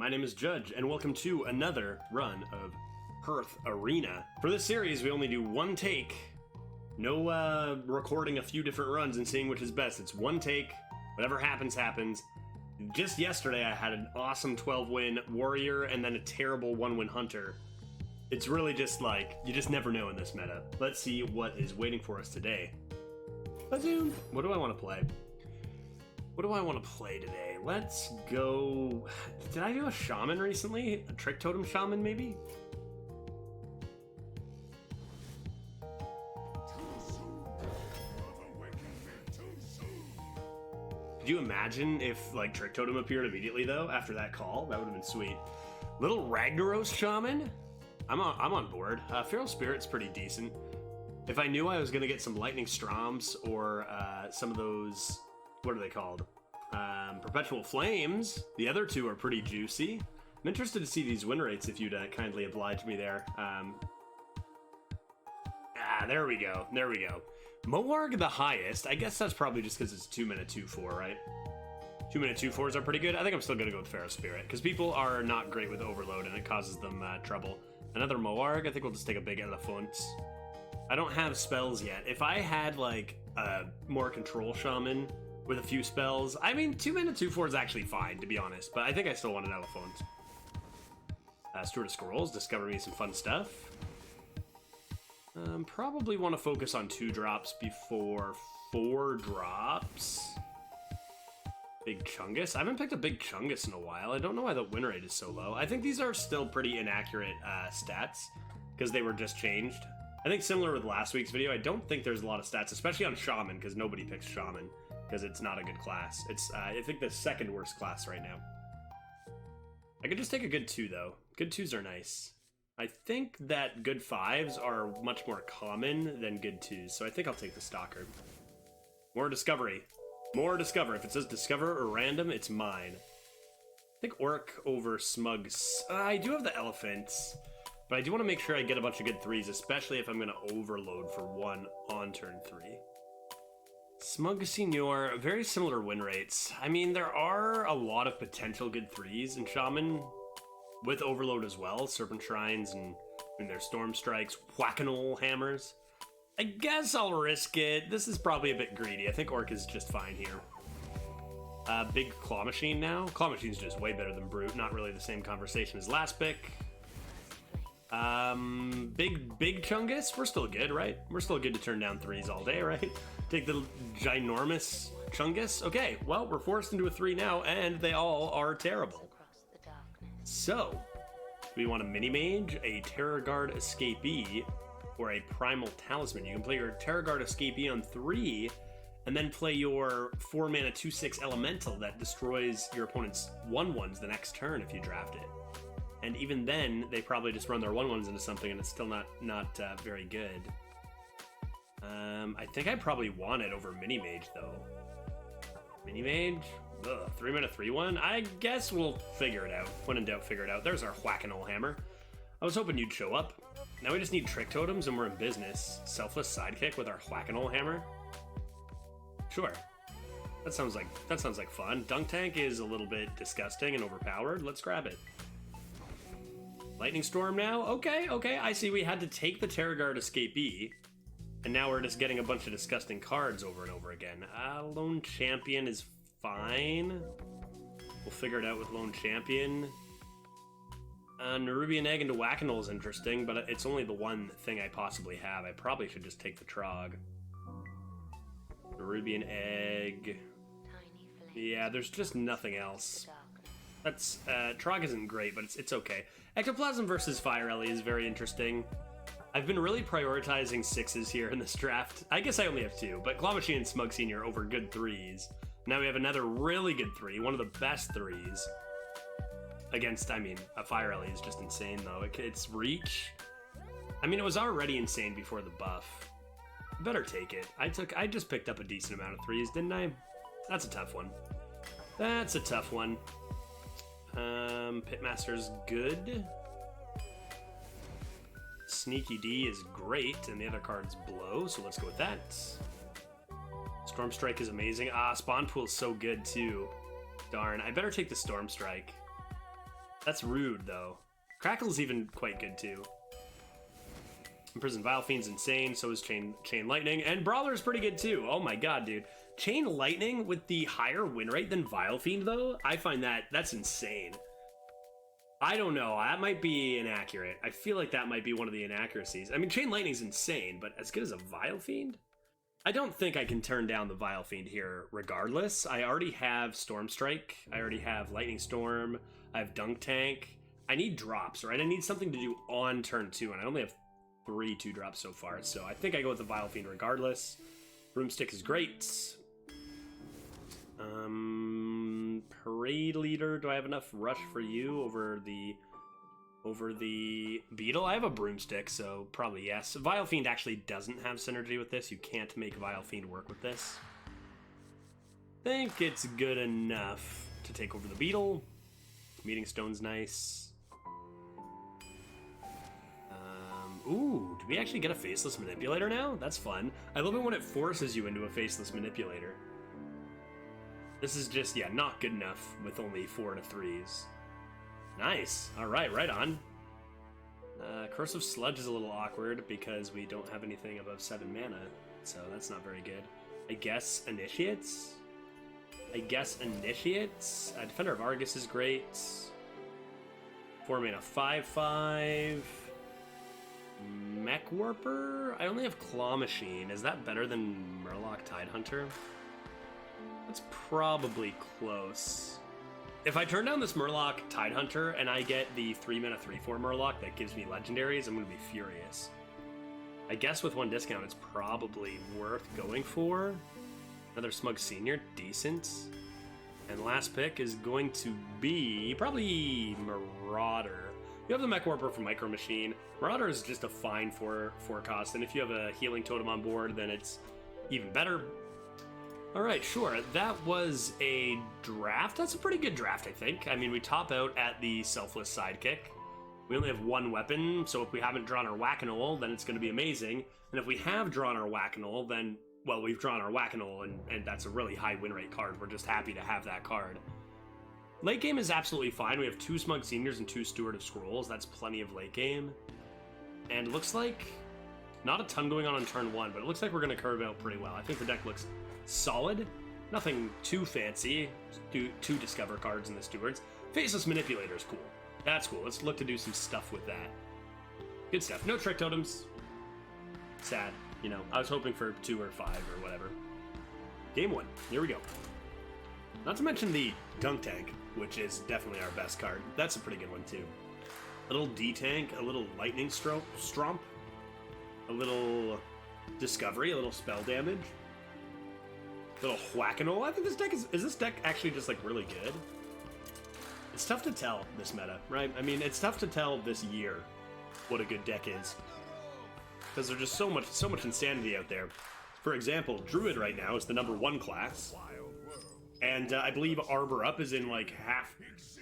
my name is Judge, and welcome to another run of Hearth Arena. For this series, we only do one take. No recording a few different runs and seeing which is best. It's one take, whatever happens, happens. Just yesterday, I had an awesome 12-win Warrior and then a terrible 1-win Hunter. It's really just like, you just never know in this meta. Let's see what is waiting for us today. Bazoom! What do I want to play? What do I want to play today? Let's go... Did I do a Shaman recently? A Trick Totem Shaman, maybe? Could you imagine if, like, Trick Totem appeared immediately, though, after that call? That would have been sweet. Little Ragnaros Shaman? I'm on board. Feral Spirit's pretty decent. If I knew I was going to get some Lightning Stroms or some of those... What are they called? Perpetual Flames. The other two are pretty juicy. I'm interested to see these win rates if you'd kindly oblige me there. There we go. There we go. Moarg the highest. I guess that's probably just because it's 2-mana 2/4, right? 2-mana 2/4s are pretty good. I think I'm still going to go with Feral Spirit because people are not great with Overload and it causes them trouble. Another Moarg. I think we'll just take a big Elephant. I don't have spells yet. If I had like a more control Shaman with a few spells, I mean 2-mana 2/4 is actually fine, to be honest, but I think I still want an Elephant. Steward of Scrolls, discover me some fun stuff. Probably want to focus on 2 drops before 4 drops. Big Chungus. I haven't picked a Big Chungus in a while. I don't know why the win rate is so low. I think these are still pretty inaccurate stats because they were just changed. I think similar with last week's video, I don't think there's a lot of stats, especially on Shaman, because nobody picks Shaman because it's not a good class. It's, I think, the second worst class right now. I could just take a good 2, though. Good 2s are nice. I think that good 5s are much more common than good 2s, so I think I'll take the Stalker. More Discovery. More Discover. If it says Discover or Random, it's mine. I think Orc over Smugs. I do have the Elephants, but I do want to make sure I get a bunch of good 3s, especially if I'm going to overload for 1 on turn 3. Smug Senior, very similar win rates. I mean, there are a lot of potential good 3s in Shaman, with Overload as well. Serpent Shrines and their Storm Strikes, Whack-a-Knoll Hammers. I guess I'll risk it. This is probably a bit greedy. I think Orc is just fine here. Big Claw Machine now. Claw Machine's just way better than Brute. Not really the same conversation as last pick. Big Chungus. We're still good, right? We're still good to turn down 3s all day, right? Take the ginormous Chungus. Okay, well, we're forced into a 3 now, and they all are terrible. So, do we want a Mini-Mage, a Terror Guard Escapee, or a Primal Talisman? You can play your Terror Guard Escapee on 3, and then play your 4-mana 2/6 Elemental that destroys your opponent's 1/1s the next turn if you draft it. And even then, they probably just run their 1/1s into something, and it's still not very good. I think I probably want it over Mini-Mage, though. Mini-Mage? Ugh, 3-mana 3/1? I guess we'll figure it out. When in doubt, figure it out. There's our Whack-a-Knoll Hammer. I was hoping you'd show up. Now we just need Trick Totems and we're in business. Selfless Sidekick with our Whack-a-Knoll Hammer? Sure. That sounds like fun. Dunk Tank is a little bit disgusting and overpowered. Let's grab it. Lightning Storm now? Okay, I see we had to take the Terror Guard Escapee, and now we're just getting a bunch of disgusting cards over and over again. Lone Champion is fine. We'll figure it out with Lone Champion. Nerubian Egg into Whack-a-Knoll is interesting, but it's only the one thing I possibly have. I probably should just take the Trog. Nerubian Egg. Yeah, there's just nothing else. That's, Trog isn't great, but it's okay. Ectoplasm versus Fire Ellie is very interesting. I've been really prioritizing 6s here in this draft. I guess I only have 2, but Claw Machine and Smug Senior over good 3s. Now we have another really good 3, one of the best 3s. Against, I mean, a Fire Ellie is just insane, though. It's Reach. I mean, it was already insane before the buff. Better take it. I just picked up a decent amount of 3s, didn't I? That's a tough one. That's a tough one. Pitmaster's good. Sneaky D is great, and the other card's blow, so let's go with that. Storm Strike is amazing. Spawn Pool's so good, too. Darn, I better take the Storm Strike. That's rude, though. Crackle's even quite good, too. Imprison Vile Fiend's insane, so is Chain Lightning. And Brawler's pretty good, too. Oh my god, dude. Chain Lightning with the higher win rate than Vile Fiend, though? I find that's insane. I don't know. That might be inaccurate. I feel like that might be one of the inaccuracies. I mean, Chain Lightning's insane, but as good as a Vile Fiend? I don't think I can turn down the Vile Fiend here regardless. I already have Storm Strike. I already have Lightning Storm. I have Dunk Tank. I need drops, right? I need something to do on turn 2, and I only have 3 2-drops so far, so I think I go with the Vile Fiend regardless. Broomstick is great. Parade Leader, do I have enough rush for you over the Beetle? I have a Broomstick, so probably yes. Vile Fiend actually doesn't have synergy with this. You can't make Vile Fiend work with this. Think it's good enough to take over the Beetle. Meeting Stone's nice. Ooh, do we actually get a Faceless Manipulator now? That's fun. I love it when it forces you into a Faceless Manipulator. This is just, yeah, not good enough with only 4 to 3s. Nice. Alright, right on. Corrosive Sludge is a little awkward because we don't have anything above 7 mana, so that's not very good. I guess Initiates? Defender of Argus is great. 4 mana 5/5. Mech Warper? I only have Claw Machine. Is that better than Murloc Tidehunter? That's probably close. If I turn down this Murloc Tidehunter and I get the 3 mana 3/4 Murloc that gives me legendaries, I'm going to be furious. I guess with 1 discount, it's probably worth going for. Another Smug Senior, decent. And last pick is going to be probably Marauder. You have the Mech Warper from Micro Machine. Marauder is just a fine 4 cost, and if you have a Healing Totem on board, then it's even better. Alright, sure. That was a draft. That's a pretty good draft, I think. I mean, we top out at the Selfless Sidekick. We only have 1 weapon, so if we haven't drawn our Whack-A-Knoll, then it's going to be amazing. And if we have drawn our Whack-A-Knoll, then, well, we've drawn our Whack-A-Knoll, and that's a really high win rate card. We're just happy to have that card. Late game is absolutely fine. We have 2 Smug Seniors and 2 Steward of Scrolls. That's plenty of late game. And it looks like not a ton going on turn 1, but it looks like we're going to curve out pretty well. I think the deck looks solid. Nothing too fancy. 2 Discover cards in the Stewards. Faceless Manipulator is cool. That's cool. Let's look to do some stuff with that. Good stuff. No Trick Totems. Sad. You know, I was hoping for 2 or 5 or whatever. Game 1. Here we go. Not to mention the Dunk Tank, which is definitely our best card. That's a pretty good one, too. A little D-Tank, a little Lightning Stromp, a little Discovery, a little Spell Damage, a little Whack-A-Knoll. I think this deck is this deck actually just, like, really good? It's tough to tell, this meta, right? I mean, it's tough to tell this year what a good deck is. Because there's just so much insanity out there. For example, Druid right now is the #1 class. And I believe Arbor Up is in like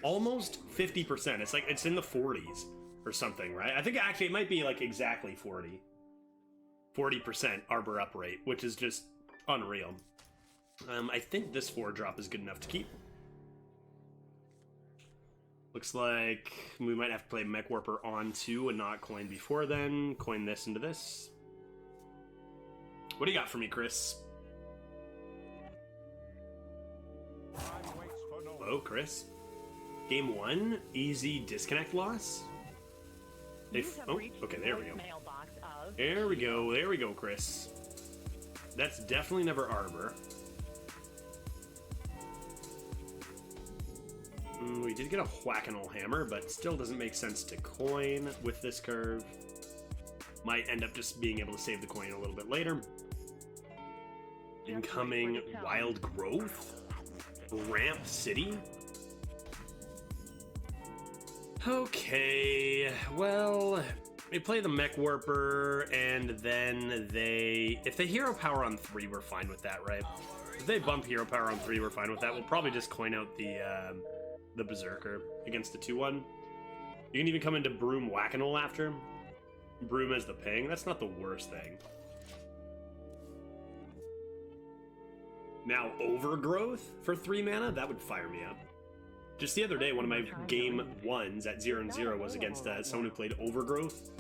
almost 50%. It's like, it's in the 40s or something, right? I think actually it might be like exactly 40% Arbor Up rate, which is just unreal. I think this 4-drop is good enough to keep. Looks like we might have to play Mech Warper on 2 and not coin before then. Coin this into this. What do you got for me, Chris? Hello, Chris. Game 1, easy disconnect loss. Oh, okay, there we go. There we go, Chris. That's definitely never Arbor. We did get a Whack-A-Knoll Hammer, but still doesn't make sense to coin with this curve. Might end up just being able to save the coin a little bit later. Incoming Wild Growth. Ramp City. Okay, well, we play the Mech Warper, and then if they Hero Power on 3, we're fine with that, right? If they bump Hero Power on 3, we're fine with that. We'll probably just coin out the Berserker against the 2/1. You can even come into Broom Whack-A-Knoll after. Broom as the ping. That's not the worst thing. Now Overgrowth for 3 mana? That would fire me up. Just the other day, one of my game ones at 0-0 was against someone who played Overgrowth,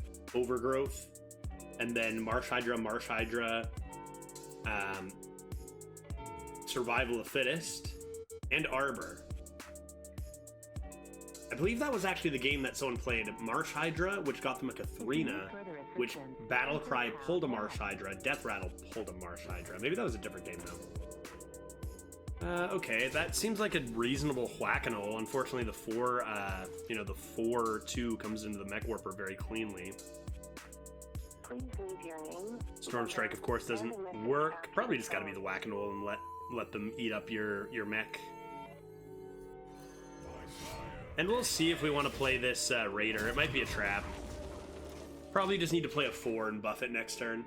and then Marsh Hydra, Survival of the Fittest, and Arbor. I believe that was actually the game that someone played Marsh Hydra, which got them a Katharina, which Battlecry pulled a Marsh Hydra, Death Rattle pulled a Marsh Hydra. Maybe that was a different game though. Okay, that seems like a reasonable whack-a-nole. Unfortunately, the 4-2 comes into the Mech Warper very cleanly. Storm Strike, of course, doesn't work. Probably just got to be the whack-a-nole and let them eat up your mech. And we'll see if we want to play this Raider. It might be a trap. Probably just need to play a 4 and buff it next turn.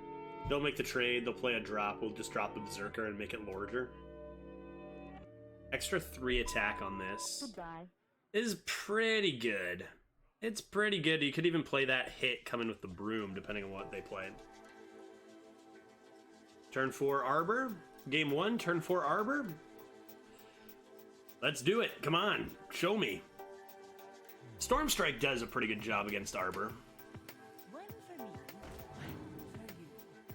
They'll make the trade, they'll play a drop, we'll just drop the Berserker and make it larger. Extra 3 attack on this is pretty good. It's pretty good. You could even play that hit coming with the Broom, depending on what they played. Turn 4 Arbor. Game 1, turn 4 Arbor. Let's do it. Come on, show me. Storm Strike does a pretty good job against Arbor.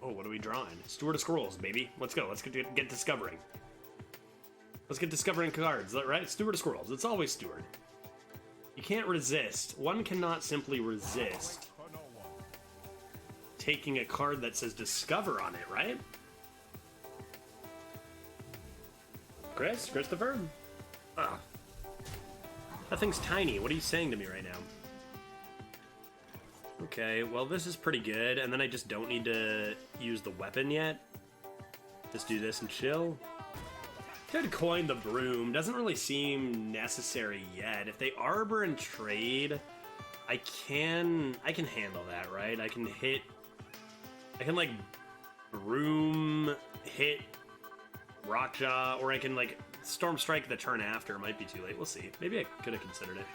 Oh, what are we drawing? Steward of Scrolls, baby. Let's go. Let's get discovering. Let's get discovering cards, right? Steward of Scrolls. It's always Steward. You can't resist. One cannot simply resist taking a card that says Discover on it, right? Christopher? Ugh. That thing's tiny. What are you saying to me right now? Okay, well, this is pretty good, and then I just don't need to use the weapon yet. Just do this and chill. Could coin the Broom. Doesn't really seem necessary yet. If they Arbor and trade, I can handle that, right? I can like Broom, hit Rockjaw, or I can like Storm Strike the turn after. It might be too late. We'll see. Maybe I could have considered it.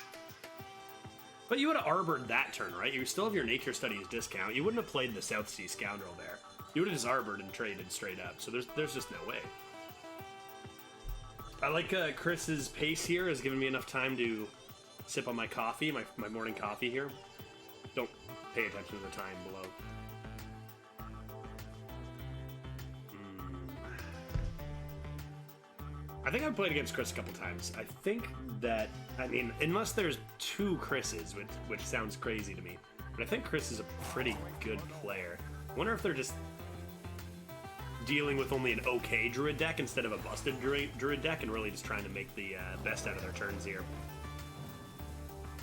But you would have arbored that turn, right? You still have your Nature Studies discount. You wouldn't have played the South Sea Scoundrel there. You would have just arbored and traded straight up. So there's just no way. I like Chris's pace here has given me enough time to sip on my coffee, my morning coffee here. Don't pay attention to the time below. I think I've played against Chris a couple times. I think that, I mean, unless there's 2 Chris's, which sounds crazy to me, but I think Chris is a pretty good player. I wonder if they're just dealing with only an okay Druid deck instead of a busted Druid deck and really just trying to make the best out of their turns here.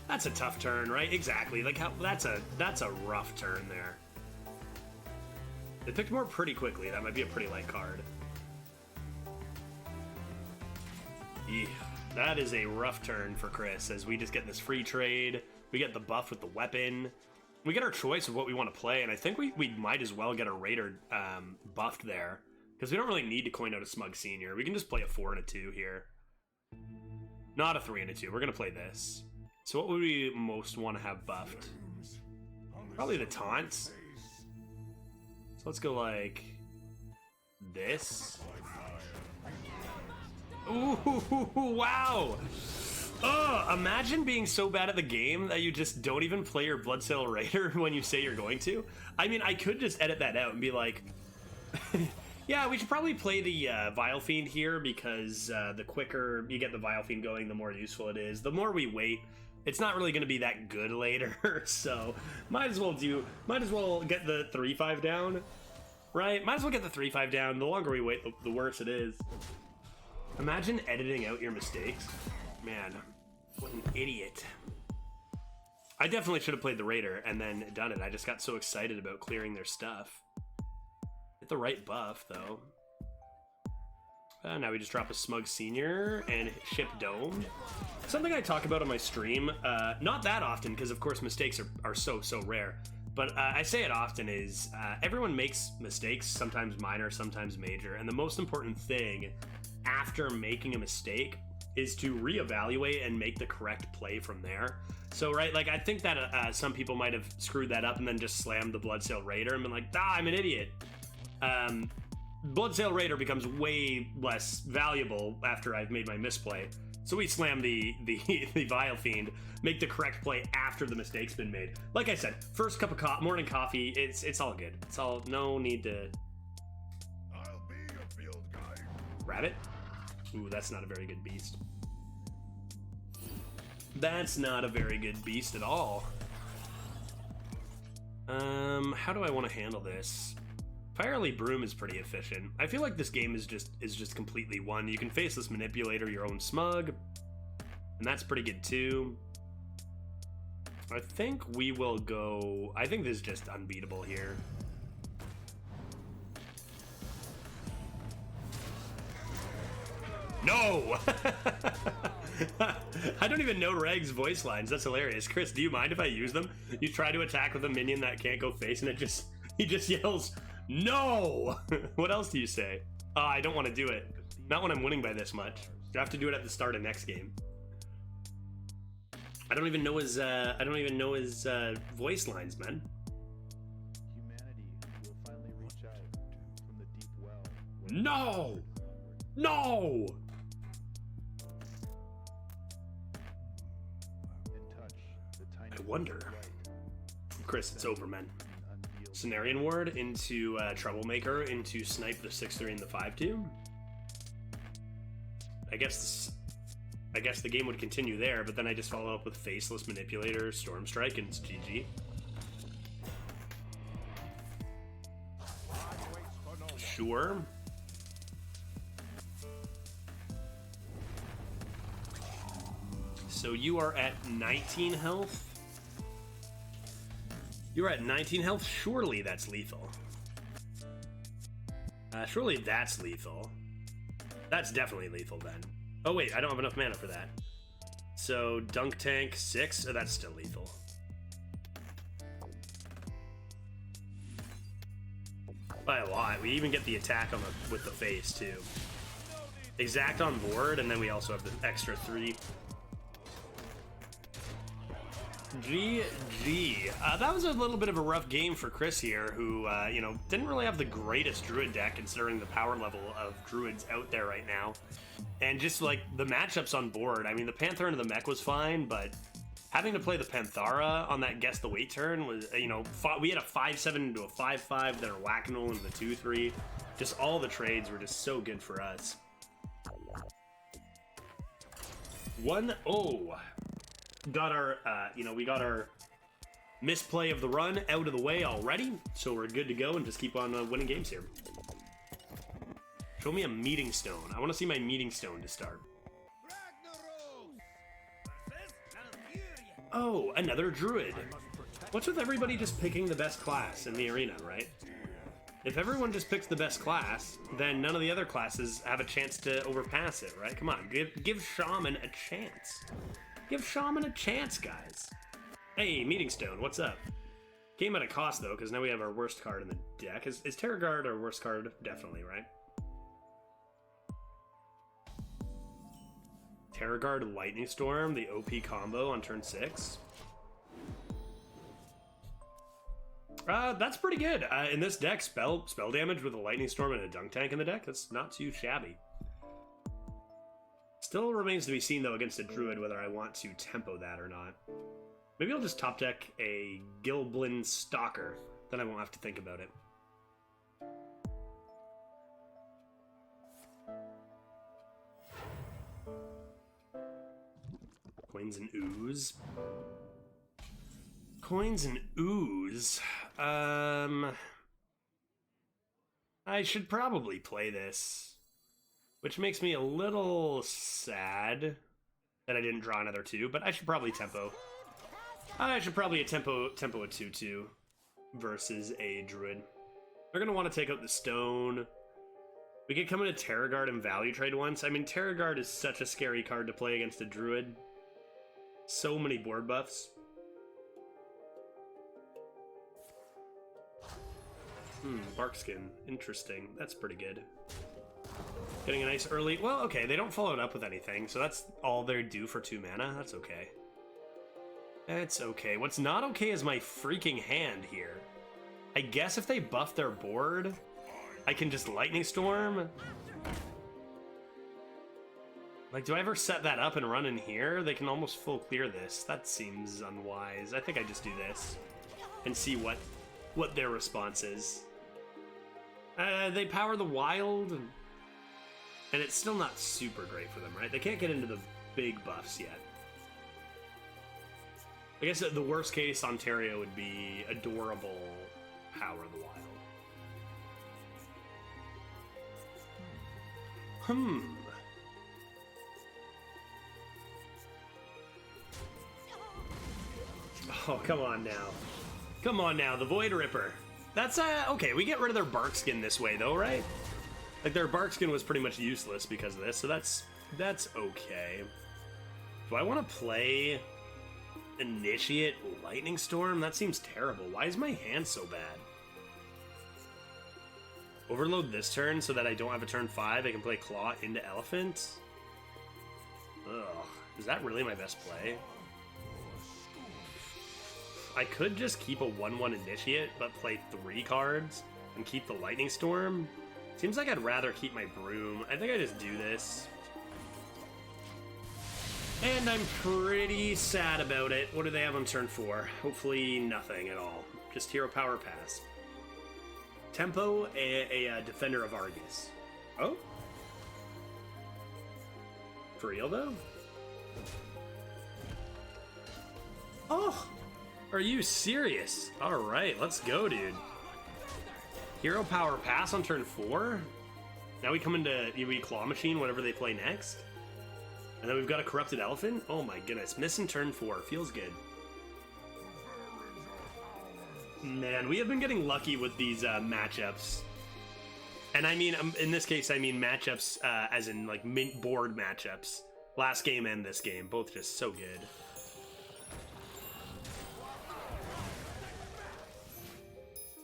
That's a tough turn, right? Exactly. Like that's a rough turn there. They picked more pretty quickly. That might be a pretty light card. Yeah, that is a rough turn for Chris, as we just get this free trade. We get the buff with the weapon. We get our choice of what we want to play, and I think we might as well get a Raider buffed there, because we don't really need to coin out a Smug Senior. We can just play a 4 and a 2 here. Not a 3 and a 2. We're going to play this. So what would we most want to have buffed? Probably the taunts. So let's go like this. Ooh, wow! Oh, imagine being so bad at the game that you just don't even play your Bloodsail Raider when you say you're going to. I mean, I could just edit that out and be like, yeah, we should probably play the Vile Fiend here, because the quicker you get the Vile Fiend going, the more useful it is. The more we wait, it's not really going to be that good later, so might as well get the 3/5 down, right? Might as well get the 3/5 down. The longer we wait, the worse it is. Imagine editing out your mistakes. Man, what an idiot. I definitely should have played the Raider and then done it. I just got so excited about clearing their stuff. Get the right buff, though. Now we just drop a Smug Senior and ship Dome. Something I talk about on my stream, not that often, because of course mistakes are so rare. But I say it often is, everyone makes mistakes, sometimes minor, sometimes major. And the most important thing after making a mistake is to reevaluate and make the correct play from there. So, right, like, I think that some people might have screwed that up and then just slammed the Bloodsail Raider and been like, I'm an idiot. Bloodsail Raider becomes way less valuable after I've made my misplay. So we slam the the Vile Fiend, make the correct play after the mistake's been made. Like I said, first cup of morning coffee, it's all good. It's all, no need to... I'll be your field guide. Rabbit? Ooh, that's not a very good beast. That's not a very good beast at all. How do I want to handle this? Firely Broom is pretty efficient. I feel like this game is just completely won. You can Faceless Manipulator your own Smug, and that's pretty good too. I think we will go... I think this is just unbeatable here. No! I don't even know Reg's voice lines. That's hilarious. Chris, do you mind if I use them? You try to attack with a minion that can't go face, and he just yells, "No!" What else do you say? I don't want to do it. Not when I'm winning by this much. You have to do it at the start of next game. I don't even know his voice lines, man. Humanity will finally reach out from the deep well. No! No! And touch the tiny I wonder. Chris, it's over, man. Cenarian Ward into Troublemaker into Snipe the 6-3 and the 5-2. I guess the game would continue there, but then I just follow up with Faceless Manipulator, Storm Strike, and it's GG. Sure. So you are at 19 health. You're at 19 health. Surely that's lethal. Surely that's lethal. That's definitely lethal then. Oh wait, I don't have enough mana for that. So Dunk Tank 6, oh, that's still lethal. By a lot. We even get the attack on with the face too. Exact on board, and then we also have the extra 3. GG. That was a little bit of a rough game for Chris here, who, you know, didn't really have the greatest Druid deck considering the power level of Druids out there right now. And just, like, the matchups on board. I mean, the Panther into the mech was fine, but having to play the Panthara on that Guess the Wait turn was, you know, we had a 5-7 into a 5-5, then a Whack-A-Null into the 2-3. Just all the trades were just so good for us. 1-0. Got our, you know, we got our misplay of the run out of the way already, so we're good to go and just keep on winning games here. Show me a Meeting Stone. I want to see my Meeting Stone to start. Oh, another Druid. What's with everybody just picking the best class in the arena, right? If everyone just picks the best class, then none of the other classes have a chance to overpass it, right? Come on, give Shaman a chance. Give Shaman a chance, guys. Hey, Meeting Stone, what's up? Came at a cost, though, because now we have our worst card in the deck. Is Terror Guard our worst card? Definitely, right? Terror Guard, Lightning Storm, the OP combo on turn 6. That's pretty good. In this deck, spell damage with a Lightning Storm and a Dunk Tank in the deck, that's not too shabby. Still remains to be seen, though, against a Druid, whether I want to tempo that or not. Maybe I'll just top deck a Gilblin Stalker. Then I won't have to think about it. Coins and Ooze. Coins and Ooze. I should probably play this. Which makes me a little sad that I didn't draw another 2, but I should probably tempo. I should probably tempo a 2-2 versus a Druid. They're going to want to take out the Stone. We could come into Terror Guard and value trade once. I mean, Terror Guard is such a scary card to play against a Druid. So many board buffs. Barkskin. Interesting. That's pretty good. Getting a nice early... Well, okay, they don't follow it up with anything, so that's all they do for 2 mana. That's okay. That's okay. What's not okay is my freaking hand here. I guess if they buff their board, I can just Lightning Storm. Like, do I ever set that up and run in here? They can almost full clear this. That seems unwise. I think I just do this and see what their response is. They power the wild, and it's still not super great for them, right? They can't get into the big buffs yet. I guess the worst case Ontario would be adorable power the wild. Oh, come on now. Come on now, the Void Ripper. That's, okay, we get rid of their bark skin this way, though, right? Like, their bark skin was pretty much useless because of this, so that's okay. Do I want to play Initiate Lightning Storm? That seems terrible. Why is my hand so bad? Overload this turn so that I don't have a turn 5. I can play Claw into Elephant. Ugh. Is that really my best play? I could just keep a 1/1 Initiate, but play 3 cards and keep the Lightning Storm. Seems like I'd rather keep my Broom. I think I just do this. And I'm pretty sad about it. What do they have on turn 4? Hopefully nothing at all. Just Hero Power Pass. Tempo, a Defender of Argus. Oh? For real, though? Oh! Are you serious? Alright, let's go, dude. Hero Power Pass on turn 4? Now we come into EV Claw Machine, whatever they play next? And then we've got a Corrupted Elephant? Oh my goodness, missing turn 4. Feels good. Man, we have been getting lucky with these matchups. And I mean, in this case, I mean matchups as in like mint board matchups. Last game and this game, both just so good.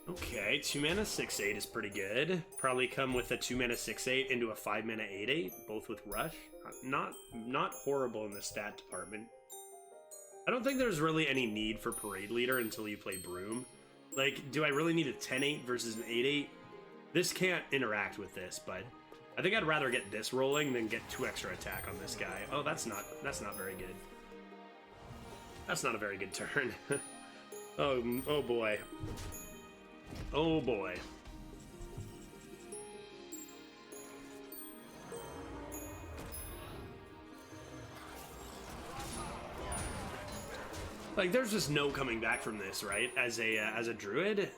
Okay, 2 mana 6/8 is pretty good. Probably come with a 2 mana 6/8 into a 5 mana 8/8, both with Rush. Not horrible in the stat department. I don't think there's really any need for Parade Leader until you play Broom. Like, do I really need a 10/8 versus an 8/8? This can't interact with this, but I think I'd rather get this rolling than get 2 extra attack on this guy. Oh, that's not very good. That's not a very good turn. Oh boy. Oh boy. Like, there's just no coming back from this, right? As a druid,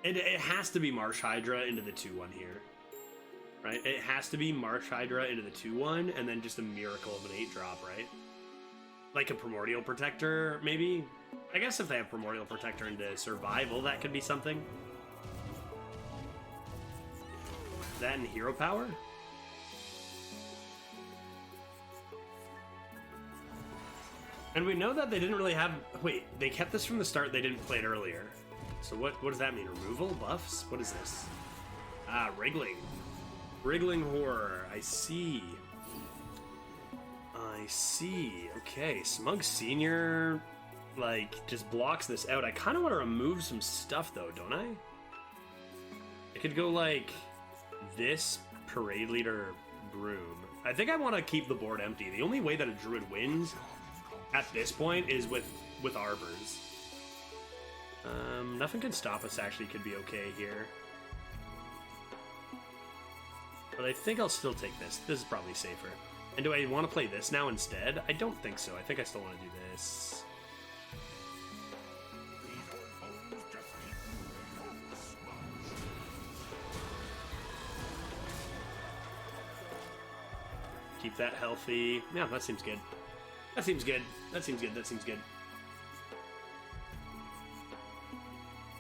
it has to be Marsh Hydra into the 2/1 here, right? It has to be Marsh Hydra into the 2/1, and then just a miracle of an 8-drop, right? Like a Primordial Protector, maybe? I guess if they have Primordial Protector into Survival, that could be something. That and Hero Power? And we know that they didn't really have... Wait, they kept this from the start, they didn't play it earlier. So what does that mean? Removal? Buffs? What is this? Ah, Wriggling. Wriggling Horror. I see. I see. Okay, Smug Senior, like, just blocks this out. I kind of want to remove some stuff, though, don't I? I could go, like, this Parade Leader Broom. I think I want to keep the board empty. The only way that a Druid wins at this point is with Arbors. Nothing can stop us, actually, could be okay here. But I think I'll still take this. This is probably safer. And do I want to play this now instead? I don't think so. I think I still want to do this. Keep that healthy. Yeah, that seems good. That seems good. That seems good. That seems good.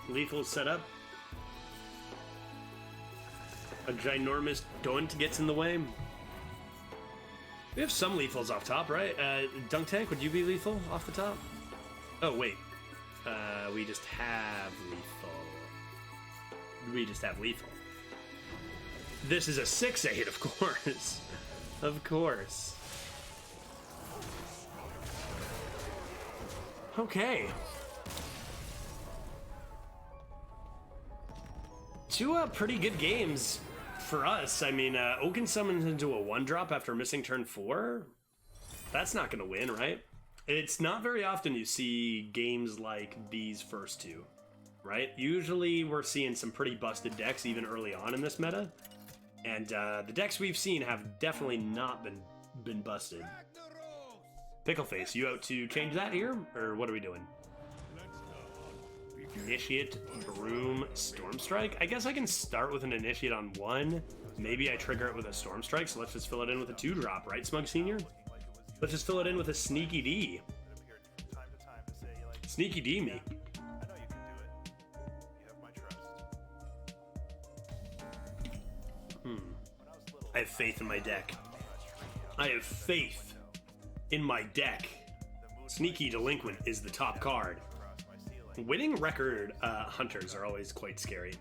Lethal setup. A ginormous Daunt gets in the way. We have some lethals off top, right? Dunk Tank, would you be lethal off the top? Oh, wait. We just have lethal. We just have lethal. This is a 6/8, of course. Of course. Okay. 2 pretty good games For us, I mean, Oaken summons into a 1-drop after missing turn 4. That's not going to win, right? It's not very often you see games like these first two, right? Usually we're seeing some pretty busted decks even early on in this meta. And the decks we've seen have definitely not been busted. Pickleface, you out to change that here? Or what are we doing? Initiate, Broom, Stormstrike. I guess I can start with an Initiate on 1. Maybe I trigger it with a Stormstrike, so let's just fill it in with a 2-drop, right, Smug Senior? Let's just fill it in with a Sneaky D. Sneaky D me. I have faith in my deck. I have faith in my deck. Sneaky Delinquent is the top card. Winning record hunters are always quite scary.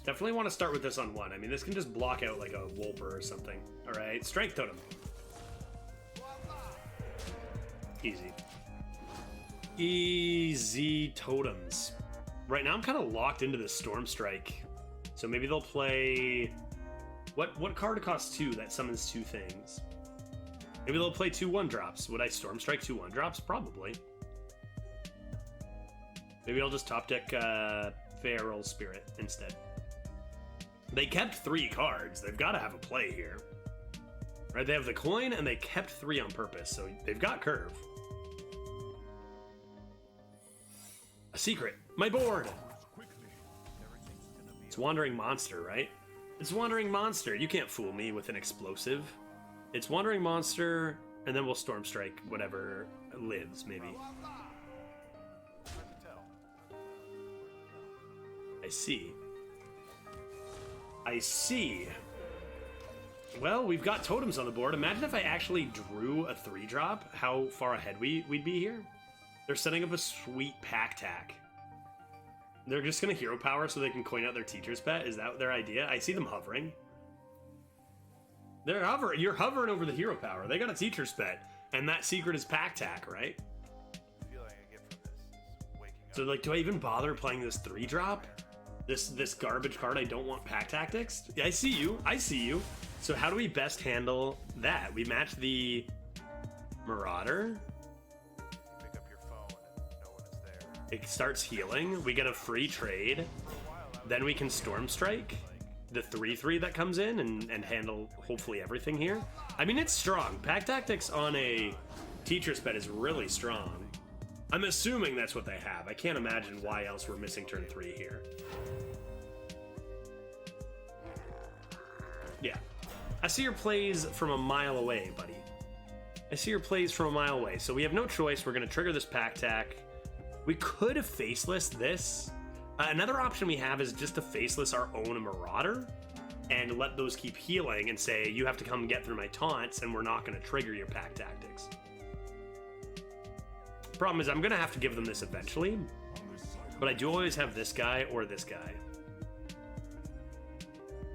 Definitely want to start with this on 1. I mean, this can just block out like a Wolper or something. Alright, Strength Totem. Easy. Easy totems. Right now I'm kind of locked into this Stormstrike. So maybe they'll play... What card costs 2 that summons 2 things? Maybe they'll play 2 1-drops. Would I Stormstrike 2 1-drops? Probably. Maybe I'll just top deck Feral Spirit instead. They kept 3 cards. They've got to have a play here. Right, they have the coin and they kept 3 on purpose, so they've got curve. A secret. My board! It's Wandering Monster, right? It's Wandering Monster. You can't fool me with an explosive. It's Wandering Monster, and then we'll Stormstrike whatever lives, maybe. I see. I see. Well, we've got totems on the board. Imagine if I actually drew a 3-drop, how far ahead we'd be here. They're setting up a sweet pack tack. They're just going to hero power so they can coin out their teacher's pet. Is that their idea? I see them hovering. They're hovering. You're hovering over the hero power. They got a teacher's pet. And that secret is pack tack, right? So, like, do I even bother playing this 3-drop? This garbage card I don't want pack tactics? Yeah, I see you. I see you. So how do we best handle that? We match the Marauder. It starts healing. We get a free trade. Then we can Stormstrike the 3/3 that comes in and handle hopefully everything here. I mean, it's strong. Pack Tactics on a Teacher's Pet is really strong. I'm assuming that's what they have. I can't imagine why else we're missing turn 3 here. Yeah. I see your plays from a mile away, buddy. I see your plays from a mile away. So we have no choice. We're going to trigger this Pack Tack. We could have Faceless this. Another option we have is just to Faceless our own Marauder and let those keep healing and say, you have to come get through my taunts and we're not going to trigger your Pack Tactics. Problem is I'm going to have to give them this eventually, but I do always have this guy or this guy.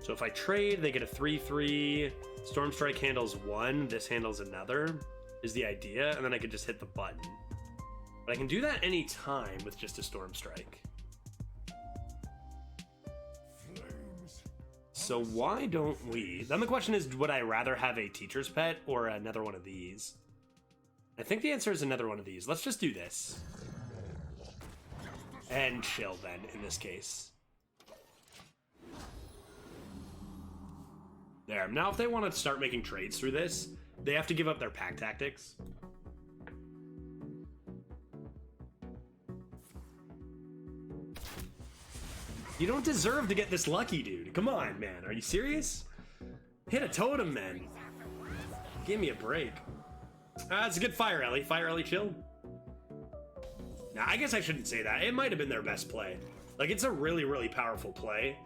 So if I trade, they get a 3/3. Stormstrike handles 1, this handles another, is the idea, and then I could just hit the button. But I can do that any time with just a Stormstrike. So why don't we... Then the question is, would I rather have a Teacher's Pet or another one of these? I think the answer is another one of these. Let's just do this. And chill then, in this case. There. Now if they want to start making trades through this, they have to give up their Pack Tactics. You don't deserve to get this lucky, dude. Come on, man. Are you serious? Hit a totem, man. Give me a break. It's a good Fire Ellie. Fire Ellie chill. Now, I guess I shouldn't say that. It might have been their best play. Like, it's a really, really powerful play.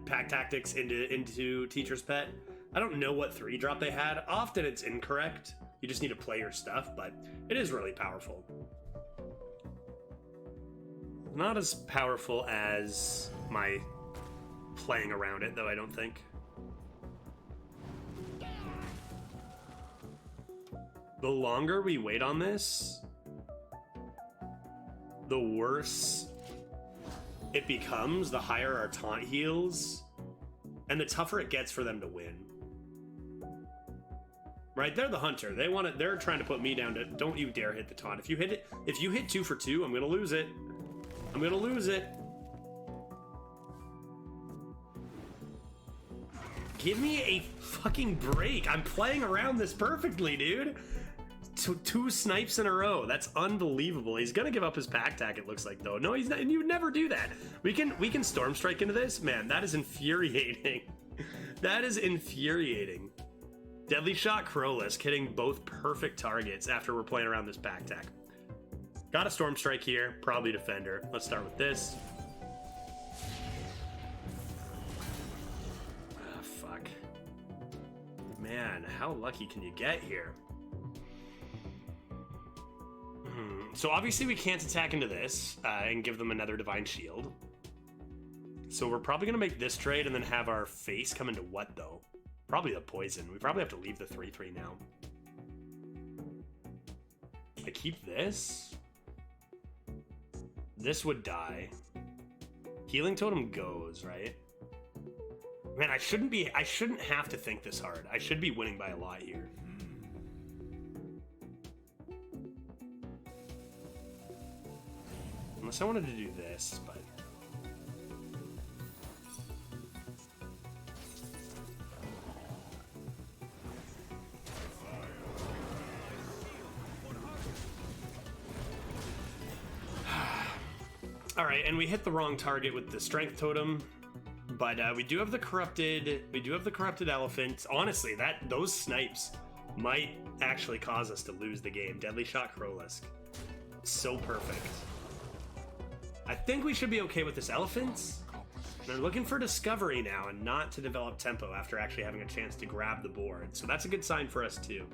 Pack Tactics into Teacher's Pet. I don't know what 3-drop they had. Often it's incorrect. You just need to play your stuff, but it is really powerful. Not as powerful as my playing around it, though, I don't think. The longer we wait on this, the worse it becomes, the higher our taunt heals. And the tougher it gets for them to win. Right, they're the hunter. They want it. They're trying to put me down to. Don't you dare hit the taunt. If you hit it, if you hit 2 for 2, I'm gonna lose it. I'm gonna lose it. Give me a fucking break. I'm playing around this perfectly, dude. Two snipes in a row. That's unbelievable. He's gonna give up his pack tack, it looks like, though. No, he's not, and you would never do that. We can storm strike into this. Man, that is infuriating. That is infuriating. Deadly Shot Crowless hitting both perfect targets after we're playing around this pack tack. Got a storm strike here, probably defender. Let's start with this. Ah, fuck. Man, how lucky can you get here? So obviously we can't attack into this and give them another Divine Shield. So we're probably gonna make this trade and then have our face come into what though? Probably the poison. We probably have to leave the 3/3 now. I keep this. This would die. Healing Totem goes, right? Man, I shouldn't have to think this hard. I should be winning by a lot here. Unless I wanted to do this, but... Alright, and we hit the wrong target with the Strength Totem, but we do have the corrupted elephant. Honestly, those snipes might actually cause us to lose the game. Deadly Shot Crowlisk. So perfect. I think we should be okay with this elephant. They're looking for discovery now and not to develop tempo after actually having a chance to grab the board. So that's a good sign for us too.